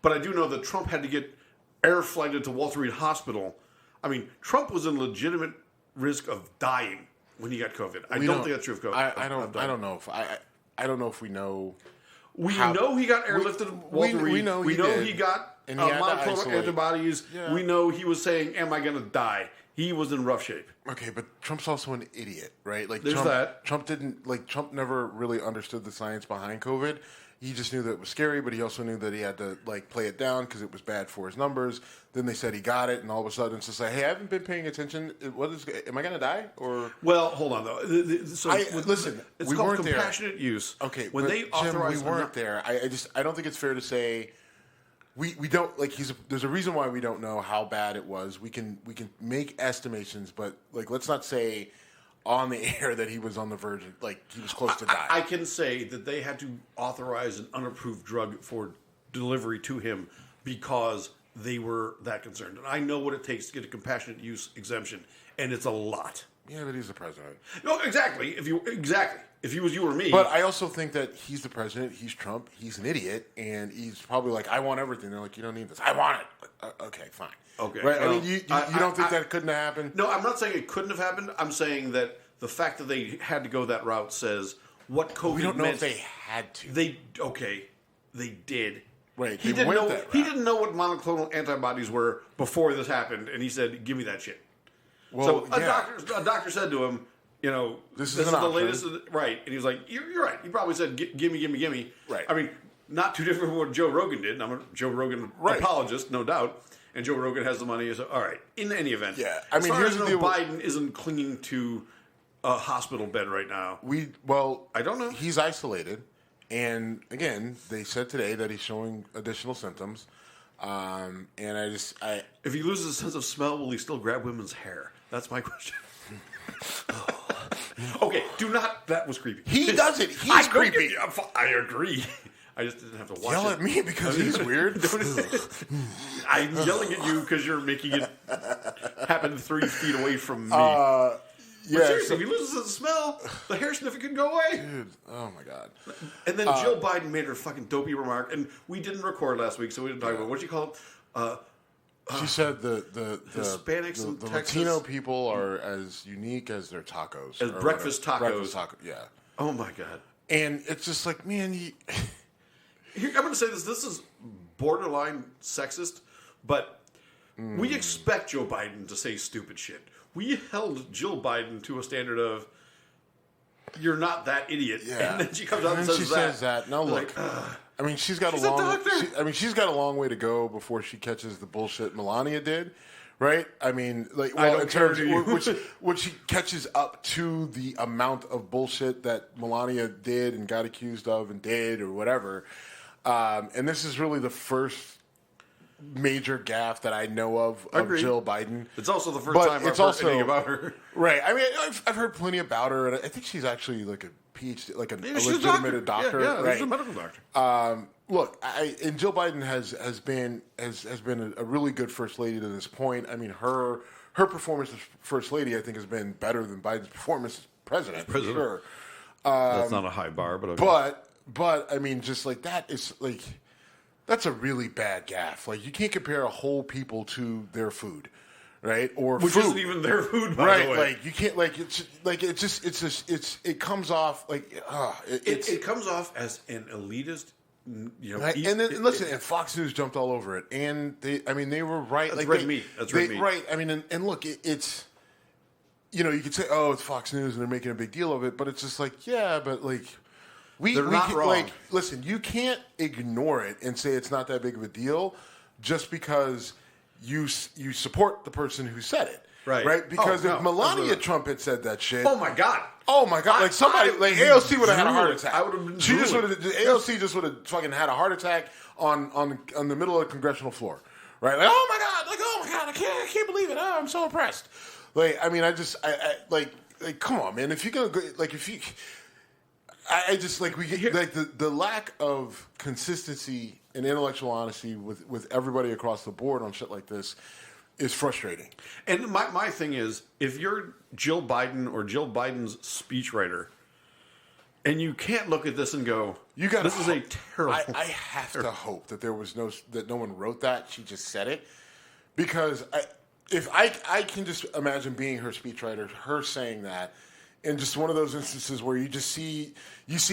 But I do know that Trump had to get air flighted to Walter Reed Hospital. I mean, Trump was in legitimate risk of dying when he got COVID. I don't think that's true of COVID. I don't know if we know. We know he got airlifted to Walter Reed. We know he got and he had to monoclonal isolate. antibodies. Yeah. We know he was saying, "Am I going to die?" He was in rough shape. Okay, but Trump's also an idiot, right? Like There's that. Trump never really understood the science behind COVID. He just knew that it was scary, but he also knew that he had to play it down because it was bad for his numbers. Then they said he got it, and all of a sudden it's just like, hey, I haven't been paying attention. Am I going to die? Or Well, hold on though. listen, it's we called weren't there. Compassionate use. Okay, when but they Jim, authorize, we weren't there. I don't think it's fair to say we don't there's a reason why we don't know how bad it was. We can make estimations, but let's not say on the air that he was on the verge of, he was close to dying. I can say that they had to authorize an unapproved drug for delivery to him because they were that concerned. And I know what it takes to get a compassionate use exemption, and it's a lot. Yeah, but he's the president. No, exactly. If he was you or me. But I also think that he's the president. He's Trump. He's an idiot, and he's probably like, I want everything. They're like, you don't need this. I want it. Okay, fine. Okay. Right? Well, I mean, you don't think that couldn't have happened? No, I'm not saying it couldn't have happened. I'm saying that the fact that they had to go that route says what COVID We don't know meant. if they had to. They did. Right. He didn't know. He didn't know what monoclonal antibodies were before this happened, and he said, "Give me that shit." Well, so a doctor said to him, this is the latest, right? And he was like, "You're right." He probably said, "Gimme." Right. I mean, not too different from what Joe Rogan did. I'm a Joe Rogan apologist, no doubt. And Joe Rogan has the money. So, all right. In any event, yeah. I mean, here's the deal. Biden isn't clinging to a hospital bed right now. I don't know. He's isolated, and again, they said today that he's showing additional symptoms. And if he loses a sense of smell, will he still grab women's hair? That's my question. Okay, that was creepy. He does it. He's creepy. I agree. I just didn't have to watch Yell at me because he's weird. I'm yelling at you because you're making it happen 3 feet away from me. Yeah, seriously, if he loses the smell, the hair sniffer can go away. Dude, oh my God. And then Jill Biden made her fucking dopey remark, and we didn't record last week, so we didn't talk about it. What did you call it? She said the Hispanics in Texas, Latino people are as unique as their tacos. As breakfast tacos. Breakfast taco, yeah. Oh my God. And it's just like, man, I'm going to say this. This is borderline sexist, but we expect Joe Biden to say stupid shit. We held Jill Biden to a standard of, you're not that idiot. Yeah. And then she comes out and says that. Now look, I mean, she's got a long way to go before she catches the bullshit Melania did, right? I mean, in terms which she catches up to the amount of bullshit that Melania did and got accused of and did or whatever. And this is really the first major gaffe that I know of Jill Biden. It's also the first But time it's I've also, heard anything about her. Right. I mean, I've heard plenty about her, and I think she's actually like a PhD, like a She's legitimate doctor. Yeah, right. she's a medical doctor. Look, and Jill Biden has been a really good first lady to this point. I mean, her performance as first lady, I think, has been better than Biden's performance as president. For sure. That's not a high bar, but okay. But I mean, just like that is like that's a really bad gaffe. Like you can't compare a whole people to their food, right? Or which food. isn't even their food, by right? the way. Like you can't it comes off like it comes off as an elitist. Right? And then listen, and Fox News jumped all over it, and they were right. That's like red meat. That's red meat. Right. I mean, and look, it's you could say, oh, it's Fox News, and they're making a big deal of it, but it's just like, yeah, but like. They're not wrong. Like, listen, you can't ignore it and say it's not that big of a deal just because you support the person who said it. Right? Because if Melania Trump had said that shit. Oh, my God. Like somebody, AOC would have had a heart attack. I would have been AOC just would have fucking had a heart attack on the middle of the congressional floor. Right? Like, oh, my God. I can't believe it. Oh, I'm so impressed. Like, I mean, come on, man. If you're going to go, like, if you. I just like we get like the lack of consistency and intellectual honesty with everybody across the board on shit like this is frustrating. And my thing is, if you're Jill Biden or Jill Biden's speechwriter, and you can't look at this and go, "This is a terrible." I have to hope that no one wrote that. She just said it because I can just imagine being her speechwriter, her saying that. In just one of those instances where you see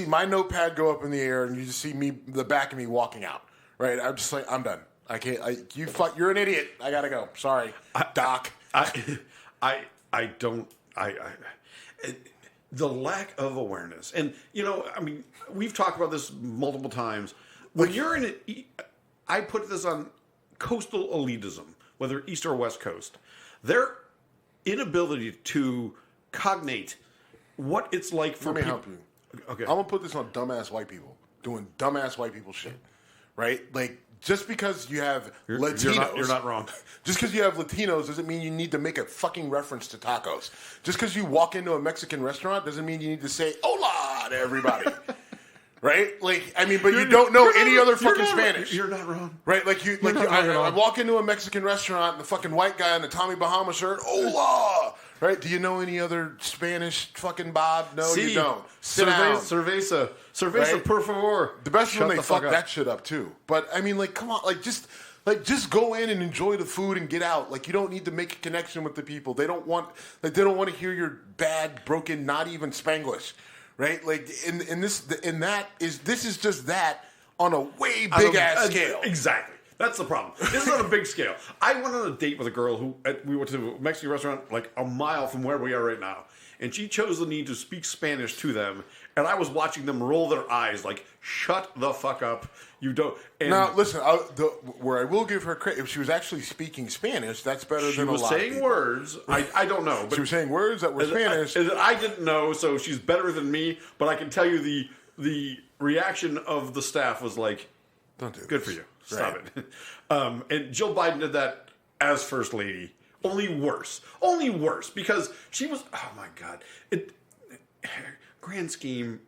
my notepad go up in the air and you just see the back of me walking out, right? I'm just like, I'm done. I can't. You're an idiot. I gotta go. Sorry, Doc. The lack of awareness, and I mean, we've talked about this multiple times. When you're in it, I put this on coastal elitism, whether East or West Coast. Their inability to cognate what it's like for people. Let me help you. Okay. I'm going to put this on dumbass white people doing dumbass white people shit. Right? Like, just because you have Latinos. You're not wrong. Just because you have Latinos doesn't mean you need to make a fucking reference to tacos. Just because you walk into a Mexican restaurant doesn't mean you need to say hola to everybody. Right? Like, I mean, but you don't know any other fucking Spanish. You're not wrong. Right? I walk into a Mexican restaurant and the fucking white guy in the Tommy Bahama shirt, hola! Right? Do you know any other Spanish fucking Bob? No, you don't. Sit down. Cerveza, right? por favor. The best is when they fuck that shit up too. But I mean, like, come on, just go in and enjoy the food and get out. Like, you don't need to make a connection with the people. They don't want to hear your bad, broken, not even Spanglish. Right? Like, this is just that on a way big ass scale. Exactly. That's the problem. This is on a big scale. I went on a date with a girl we went to a Mexican restaurant like a mile from where we are right now. And she chose the need to speak Spanish to them. And I was watching them roll their eyes like, shut the fuck up. You don't. And now, listen, where I will give her credit, if she was actually speaking Spanish, that's better than a lot of people. She was saying words. I don't know. But she was saying words that were Spanish. I didn't know, so she's better than me. But I can tell you the reaction of the staff was like, don't do good this. For you. Stop it. And Jill Biden did that as First Lady. Only worse. Because she was, oh my God. Grand scheme,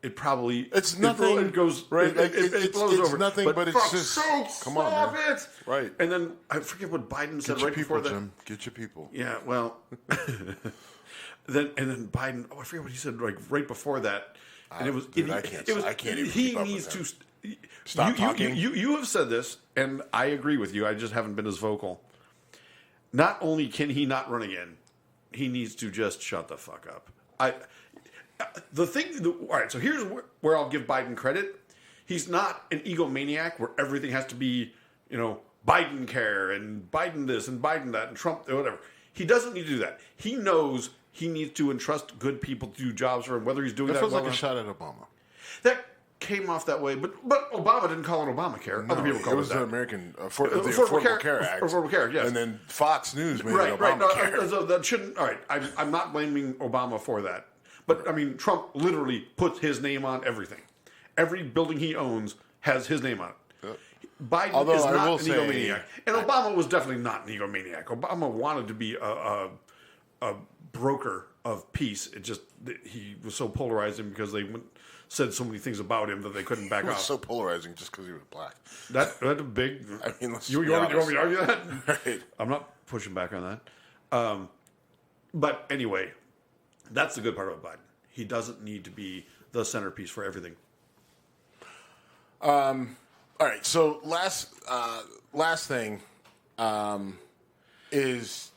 it's nothing. It goes, right? It blows it's over. nothing, but it's just, come on, stop man. it. Right. And then, I forget what Biden said right before that. Jim. Get your people. Yeah, well. then Biden, I forget what he said right before that. And I can't even keep up with him. Stop talking. You have said this, and I agree with you. I just haven't been as vocal. Not only can he not run again, he needs to just shut the fuck up. All right, so here's where I'll give Biden credit. He's not an egomaniac where everything has to be, Biden care and Biden this and Biden that and Trump, whatever. He doesn't need to do that. He knows he needs to entrust good people to do jobs for him, whether he's doing that. Feels like a shot at Obama. That came off that way, but Obama didn't call it Obamacare. No, other people called it was that. the American Affordable Care Act. Affordable Care, yes. And then Fox News made it Obamacare. Right. No, so that shouldn't. All right, I'm not blaming Obama for that, but I mean, Trump literally puts his name on everything. Every building he owns has his name on it. Biden Although is I not will an say- egomaniac. And Obama was definitely not an egomaniac. Obama wanted to be a broker of peace. It just, he was so polarizing because they said so many things about him that they couldn't back It was off. so polarizing just because he was black. That's a big... I mean, let's you be want me honest. to argue that? Right. I'm not pushing back on that. But anyway, that's the good part about Biden. He doesn't need to be the centerpiece for everything. All right. So last thing is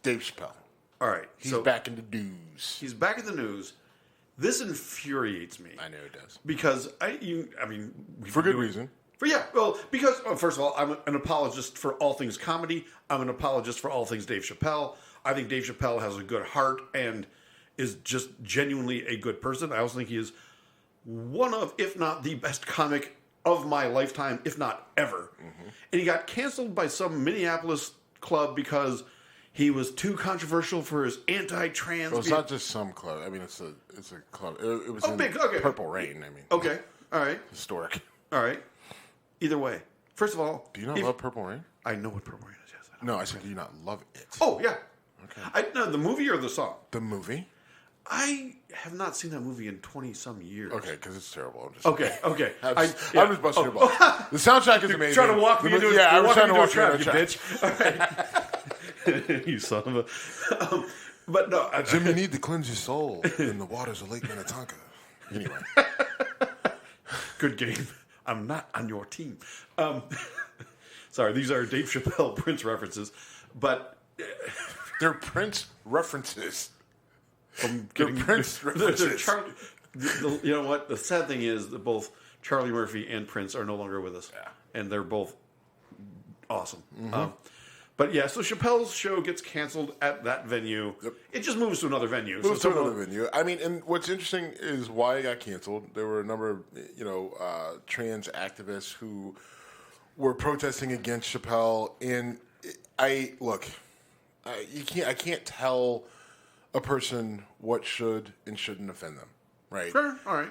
Dave Chappelle. All right. He's back in the news. He's back in the news. This infuriates me. I know it does. Because, For good reason. Because, first of all, I'm an apologist for all things comedy. I'm an apologist for all things Dave Chappelle. I think Dave Chappelle has a good heart and is just genuinely a good person. I also think he is one of, if not the best comic of my lifetime, if not ever. Mm-hmm. And he got canceled by some Minneapolis club because he was too controversial for his anti-trans. Well, it's not just some club. I mean, it's a club. It was in big. Okay. Purple Rain. I mean, okay, all right, historic. all right. Either way, first of all, Do you not love Purple Rain? I know what Purple Rain is. Yes. No, I said, do you not love it? Oh yeah. Okay. No, the movie or the song? The movie? I have not seen that movie in 20-some years. Okay, because it's terrible. I'm just Okay. I'm just busting your balls. The soundtrack is amazing. Trying to walk me into it. Yeah, I was trying to walk trap, you you into a bitch. All right. You son of a. But no, Jim, you need to cleanse your soul in the waters of Lake Minnetonka. Anyway. Good game. I'm not on your team. Sorry, these are Dave Chappelle Prince references, but They're Prince references. from They're getting Prince references. you know what? The sad thing is that both Charlie Murphy and Prince are no longer with us, and they're both awesome. Mm-hmm. But yeah, so Chappelle's show gets canceled at that venue. Yep. It just moves to another venue. Moves to another venue. I mean, and what's interesting is why it got canceled. There were a number of trans activists who were protesting against Chappelle, and I can't tell a person what should and shouldn't offend them, right? Sure. All right.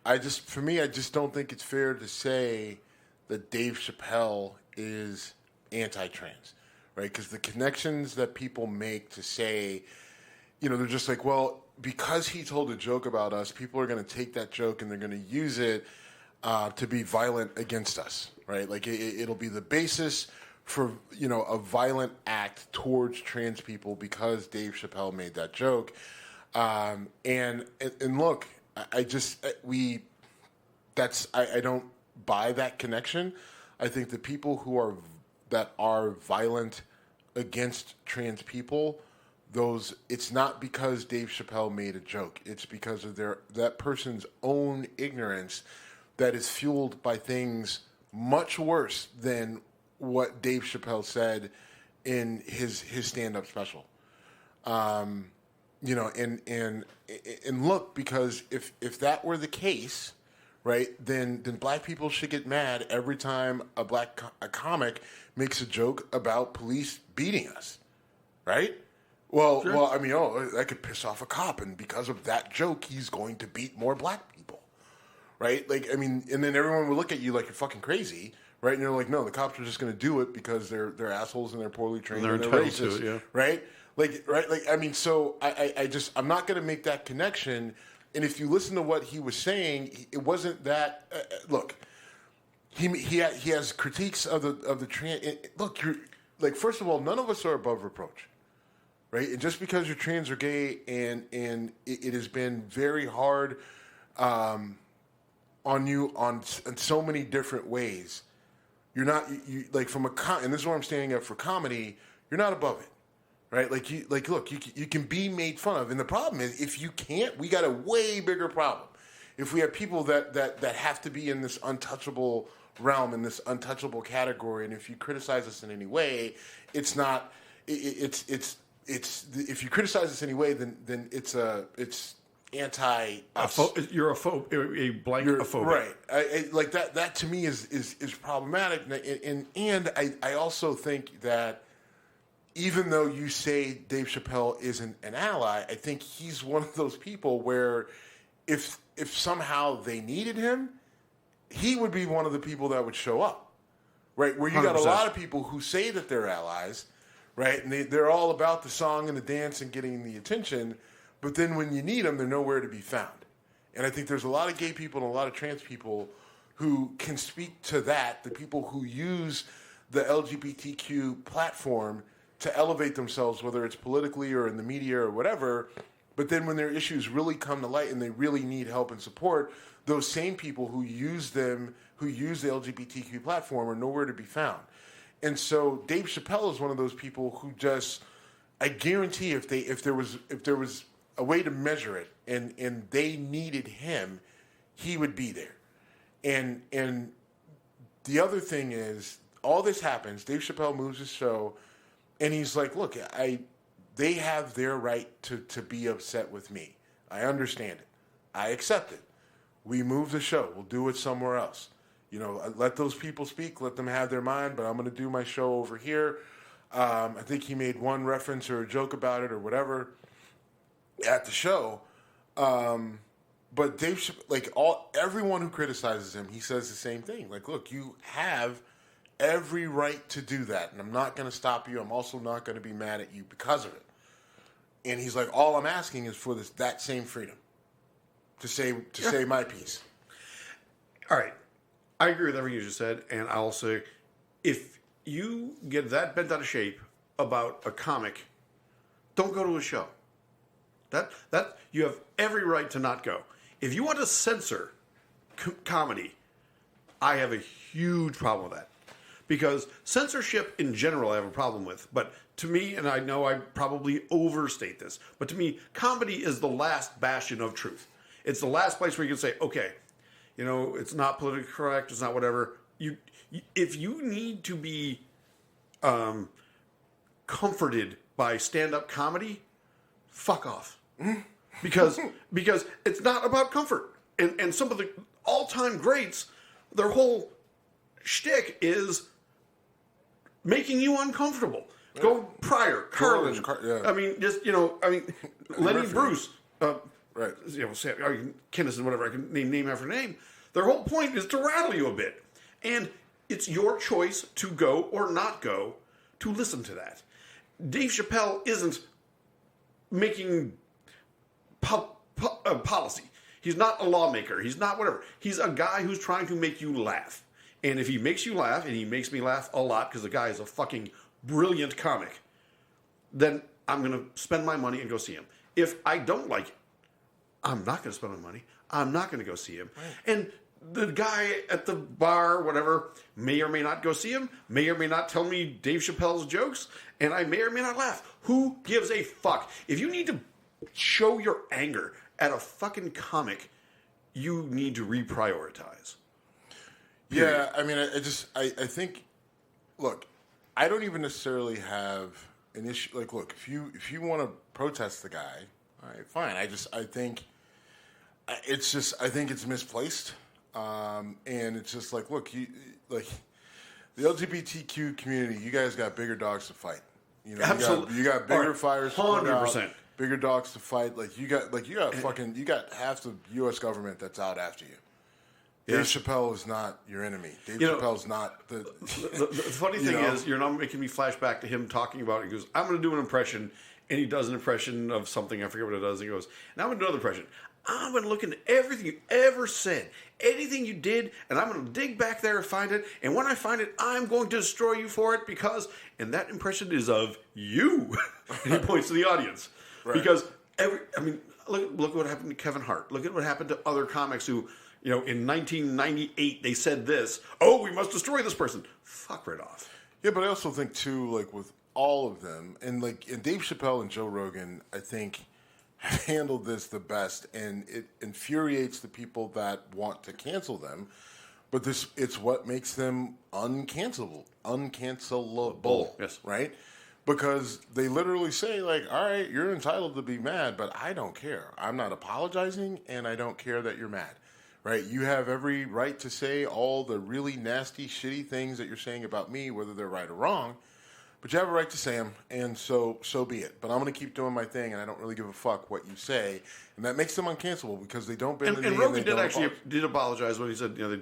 I just don't think it's fair to say that Dave Chappelle is anti-trans, right? Because the connections that people make to say, they're just like, well, because he told a joke about us, people are going to take that joke and they're going to use it to be violent against us, right? Like it'll be the basis for a violent act towards trans people because Dave Chappelle made that joke. And look, I don't buy that connection. I think the people that are violent against trans people, it's not because Dave Chappelle made a joke. It's because of that person's own ignorance that is fueled by things much worse than what Dave Chappelle said in his stand-up special. And look, because if that were the case, right, then black people should get mad every time a comic makes a joke about police beating us, right? Well, sure. Well, I mean, that could piss off a cop, and because of that joke, he's going to beat more black people, right? Like, I mean, and then everyone will look at you like you're fucking crazy, right? And you're like, no, the cops are just going to do it because they're assholes and they're poorly trained and they're racist, to it, yeah. right? Like, I mean, so I'm not going to make that connection. And if you listen to what he was saying, it wasn't that. Look, he has critiques of the trans. Look, first of all, none of us are above reproach, right? And just because you're trans or gay, and it has been very hard on you in so many different ways. You're not like from and this is where I'm standing up for comedy. You're not above it. Right, look, you can be made fun of, and the problem is if you can't, we got a way bigger problem. If we have people that have to be in this untouchable realm, in this untouchable category, and if you criticize us in any way, it's not. It's if you criticize us in any way, then it's anti us. You're a blank phobic. Right, like that. That to me is problematic, and I also think that. Even though you say Dave Chappelle isn't an ally, I think he's one of those people where if somehow they needed him, he would be one of the people that would show up, right? Where you got a 100%. lot of people who say that they're allies, right? And they're all about the song and the dance and getting the attention, but then when you need them, they're nowhere to be found. And I think there's a lot of gay people and a lot of trans people who can speak to that, the people who use the LGBTQ platform to elevate themselves, whether it's politically or in the media or whatever. But then when their issues really come to light and they really need help and support, those same people who use the LGBTQ platform are nowhere to be found. And so Dave Chappelle is one of those people who just, I guarantee if there was a way to measure it and they needed him, he would be there. And the other thing is, all this happens, Dave Chappelle moves his show, and he's like, look, they have their right to be upset with me. I understand it. I accept it. We move the show. We'll do it somewhere else. You know, let those people speak. Let them have their mind, but I'm going to do my show over here. I think he made one reference or a joke about it or whatever at the show. But Dave, everyone who criticizes him, he says the same thing. Like, look, you have every right to do that, and I'm not going to stop you. I'm also not going to be mad at you because of it. And he's like, all I'm asking is for that same freedom to say my piece. All right. I agree with everything you just said, and I'll say, if you get that bent out of shape about a comic, don't go to a show. That you have every right to not go. If you want to censor comedy, I have a huge problem with that. Because censorship in general I have a problem with. But to me, and I know I probably overstate this, but to me, comedy is the last bastion of truth. It's the last place where you can say, okay, you know, it's not politically correct, it's not whatever. If you need to be comforted by stand-up comedy, fuck off. Because it's not about comfort. And some of the all-time greats, their whole shtick is making you uncomfortable. Yeah. Go Pryor, Carlin. I mean, Lenny Bruce. Right. You know, Kinnison, whatever, I can name after name. Their whole point is to rattle you a bit. And it's your choice to go or not go to listen to that. Dave Chappelle isn't making policy. He's not a lawmaker. He's not whatever. He's a guy who's trying to make you laugh. And if he makes you laugh, and he makes me laugh a lot because the guy is a fucking brilliant comic, then I'm going to spend my money and go see him. If I don't like it, I'm not going to spend my money. I'm not going to go see him. Right. And the guy at the bar, whatever, may or may not go see him, may or may not tell me Dave Chappelle's jokes, and I may or may not laugh. Who gives a fuck? If you need to show your anger at a fucking comic, you need to reprioritize. Period. Yeah, I mean, I think, look, I don't even necessarily have an issue. Like, look, if you want to protest the guy, all right, fine. I think it's misplaced, and it's just like, look, the LGBTQ community, you guys got bigger dogs to fight. You know, absolutely, you got bigger fires to put out, 100%. bigger dogs to fight. You got half the U.S. government that's out after you. Dave Chappelle is not your enemy. Dave Chappelle's not the... The funny thing is, you're not making me flash back to him talking about it. He goes, I'm going to do an impression, and he does an impression of something. I forget what it does. He goes, and I'm going to do another impression. I'm going to look into everything you ever said, anything you did, and I'm going to dig back there and find it. And when I find it, I'm going to destroy you for it because... And that impression is of you. And he points to the audience. Right. Because, look what happened to Kevin Hart. Look at what happened to other comics who... You know, in 1998, they said this. Oh, we must destroy this person. Fuck right off. Yeah, but I also think, too, like, with all of them, and Dave Chappelle and Joe Rogan, I think, have handled this the best, and it infuriates the people that want to cancel them, but it's what makes them uncancelable. Yes. Right? Because they literally say, like, all right, you're entitled to be mad, but I don't care. I'm not apologizing, and I don't care that you're mad. Right, you have every right to say all the really nasty, shitty things that you're saying about me, whether they're right or wrong. But you have a right to say them, and so be it. But I'm going to keep doing my thing, and I don't really give a fuck what you say, and that makes them uncancelable because they don't bend the knee. And Rogan did apologize when he said, they're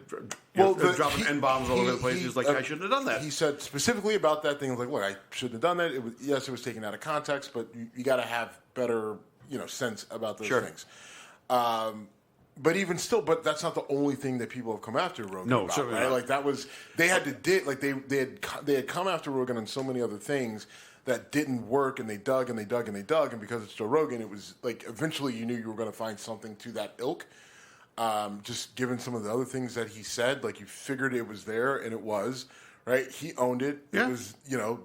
dropping N-bombs all over the place. He was like, I shouldn't have done that. He said specifically about that thing, like, look, I shouldn't have done that. It was taken out of context, but you got to have better, sense about those things. But even still, that's not the only thing that people have come after Rogan about, certainly right? Not. Like that was they had had come after Rogan on so many other things that didn't work, and they dug and they dug and they dug, and because it's Joe Rogan, it was like eventually you knew you were going to find something to that ilk. Just given some of the other things that he said, like you figured it was there, and it was right. He owned it. Yeah. It was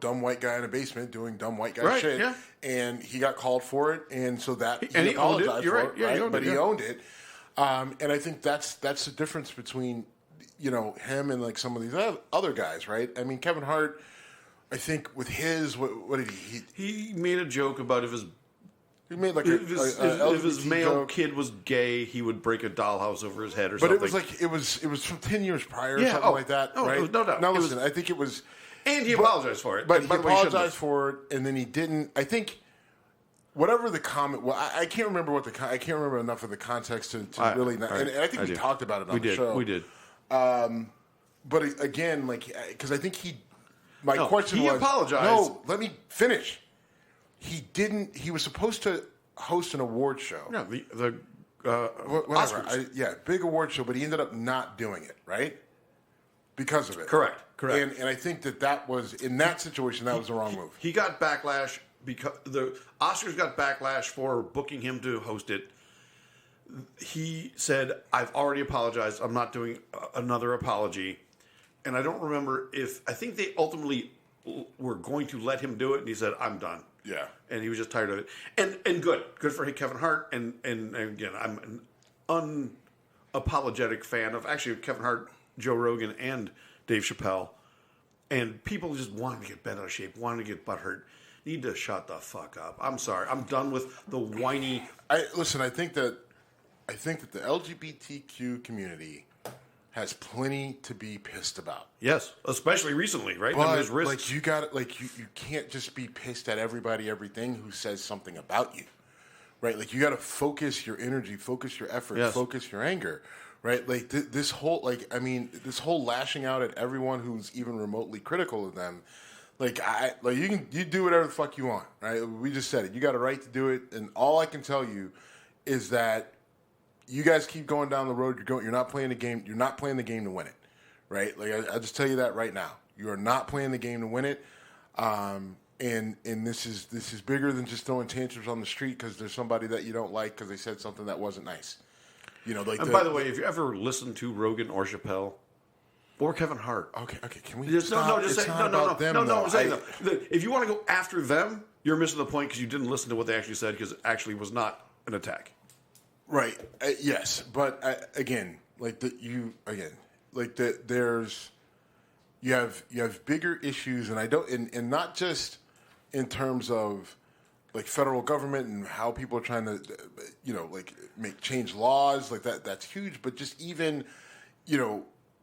dumb white guy in a basement doing dumb white guy shit, and he got called for it, and so that he apologized for it, right? But he owned it. And I think that's the difference between, him and like some of these other guys, right? I mean, Kevin Hart, I think with his, what did he made a joke about if his male joke. Kid was gay, he would break a dollhouse over his head or something. But it was from 10 years prior or something like that, right? It was, no doubt. Now listen, I think it was, and he apologized for it. But he apologized for it, and then he didn't. I think. Whatever the comment, I can't remember I can't remember enough of the context to really. Not, and I think we talked about it on the show. We did. But again, because I think my question was, he apologized. No, let me finish. He didn't. He was supposed to host an award show. Yeah, the Oscars. Big award show, but he ended up not doing it, right? Because of it. Correct. And I think that was in that situation that was the wrong move. He got backlash. Because the Oscars got backlash for booking him to host it. He said, I've already apologized. I'm not doing another apology. And I don't remember I think they ultimately were going to let him do it. And he said, I'm done. Yeah. And he was just tired of it. And good for Kevin Hart. And again, I'm an unapologetic fan of actually Kevin Hart, Joe Rogan, and Dave Chappelle. And people just wanting to get bent out of shape, wanting to get butthurt. Need to shut the fuck up. I'm sorry. I'm done with the whiny. I think that the LGBTQ community has plenty to be pissed about. Yes, especially recently, right? But there's risks. You can't just be pissed at everything who says something about you, right? Like you got to focus your energy, focus your effort, focus your anger, right? Like this whole lashing out at everyone who's even remotely critical of them. You do whatever the fuck you want, right? We just said it. You got a right to do it, and all I can tell you is that you guys keep going down the road. You're not playing the game. You're not playing the game to win it, right? Like I just tell you that right now. You are not playing the game to win it, and this is bigger than just throwing tantrums on the street because there's somebody that you don't like because they said something that wasn't nice. By the way, if you ever listen to Rogan or Chappelle. Or Kevin Hart. Okay. Can we stop? If you want to go after them, you're missing the point because you didn't listen to what they actually said because it actually was not an attack. Right. Yes, but you have bigger issues, and and not just in terms of like federal government and how people are trying to change laws like that. That's huge, but just even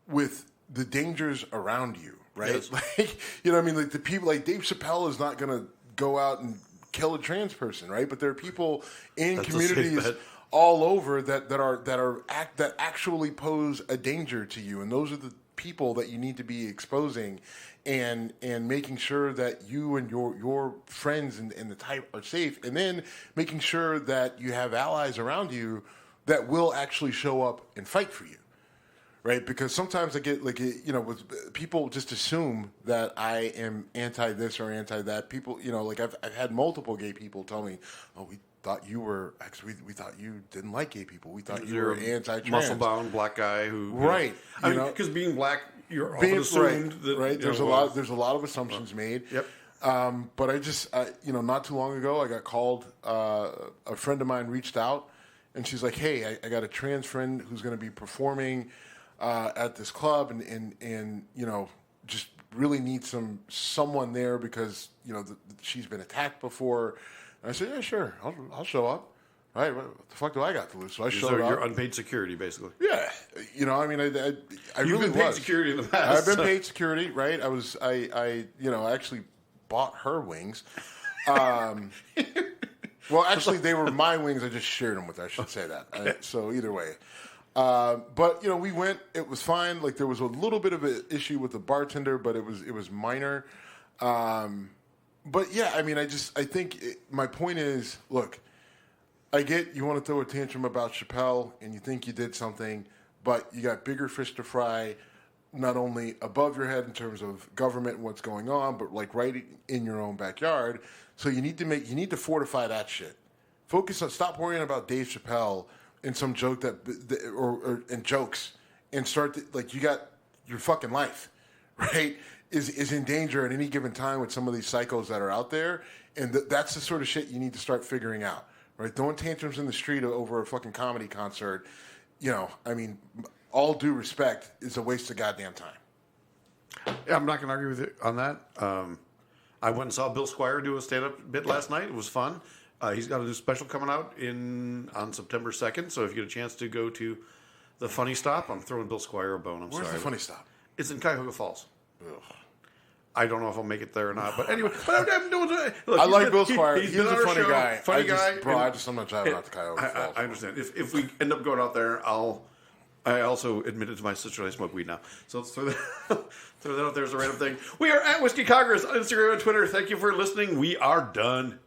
with the dangers around you, right? Yes. Like the people like Dave Chappelle is not going to go out and kill a trans person, right? But there are people in communities all over that actually pose a danger to you, and those are the people that you need to be exposing and making sure that you and your friends and the type are safe, and then making sure that you have allies around you that will actually show up and fight for you. Right, because sometimes I get with people just assume that I am anti this or anti that. People, I've had multiple gay people tell me, "Oh, we thought you were actually we thought you didn't like gay people. We thought you were anti-trans." Muscle bound black guy who because being black, you're often assumed that There's a lot of assumptions made. Yep. But I just not too long ago I got called. A friend of mine reached out and she's like, "Hey, I got a trans friend who's going to be performing." At this club and just really need someone there because she's been attacked before. And I said, yeah, sure, I'll show up. All right, what the fuck do I got to lose? So I showed up. You're unpaid security, basically. Yeah, I You've really been paid security in the past. I've been paid security, right? I actually bought her wings. Well, actually, they were my wings. I just shared them with her. I should say that. So either way. But, we went. It was fine. Like, there was a little bit of an issue with the bartender, but it was minor. But, yeah, I mean, I think my point is, look, I get you want to throw a tantrum about Chappelle and you think you did something, but you got bigger fish to fry, not only above your head in terms of government and what's going on, but like right in your own backyard. So you need to fortify that shit. Stop worrying about Dave Chappelle and some joke and jokes, and start you got your fucking life, right? Is in danger at any given time with some of these psychos that are out there, and that's the sort of shit you need to start figuring out, right? Throwing tantrums in the street over a fucking comedy concert, I mean, all due respect, is a waste of goddamn time. Yeah, I'm not going to argue with you on that. I went and saw Bill Squire do a stand-up bit last night. It was fun. He's got a new special coming out on September 2nd, so if you get a chance to go to the Funny Stop, I'm throwing Bill Squire a bone. Where's the Funny Stop? It's in Cuyahoga Falls. Ugh. I don't know if I'll make it there or not, but anyway. But I'm doing it. Look, I like Bill Squire. He's a funny show, guy. Funny guy. I'm not driving out to Cuyahoga Falls. I understand. If we end up going out there, I also admitted to my sister I smoke weed now. So let's throw that out there as a random thing. We are at Whiskey Congress on Instagram and Twitter. Thank you for listening. We are done.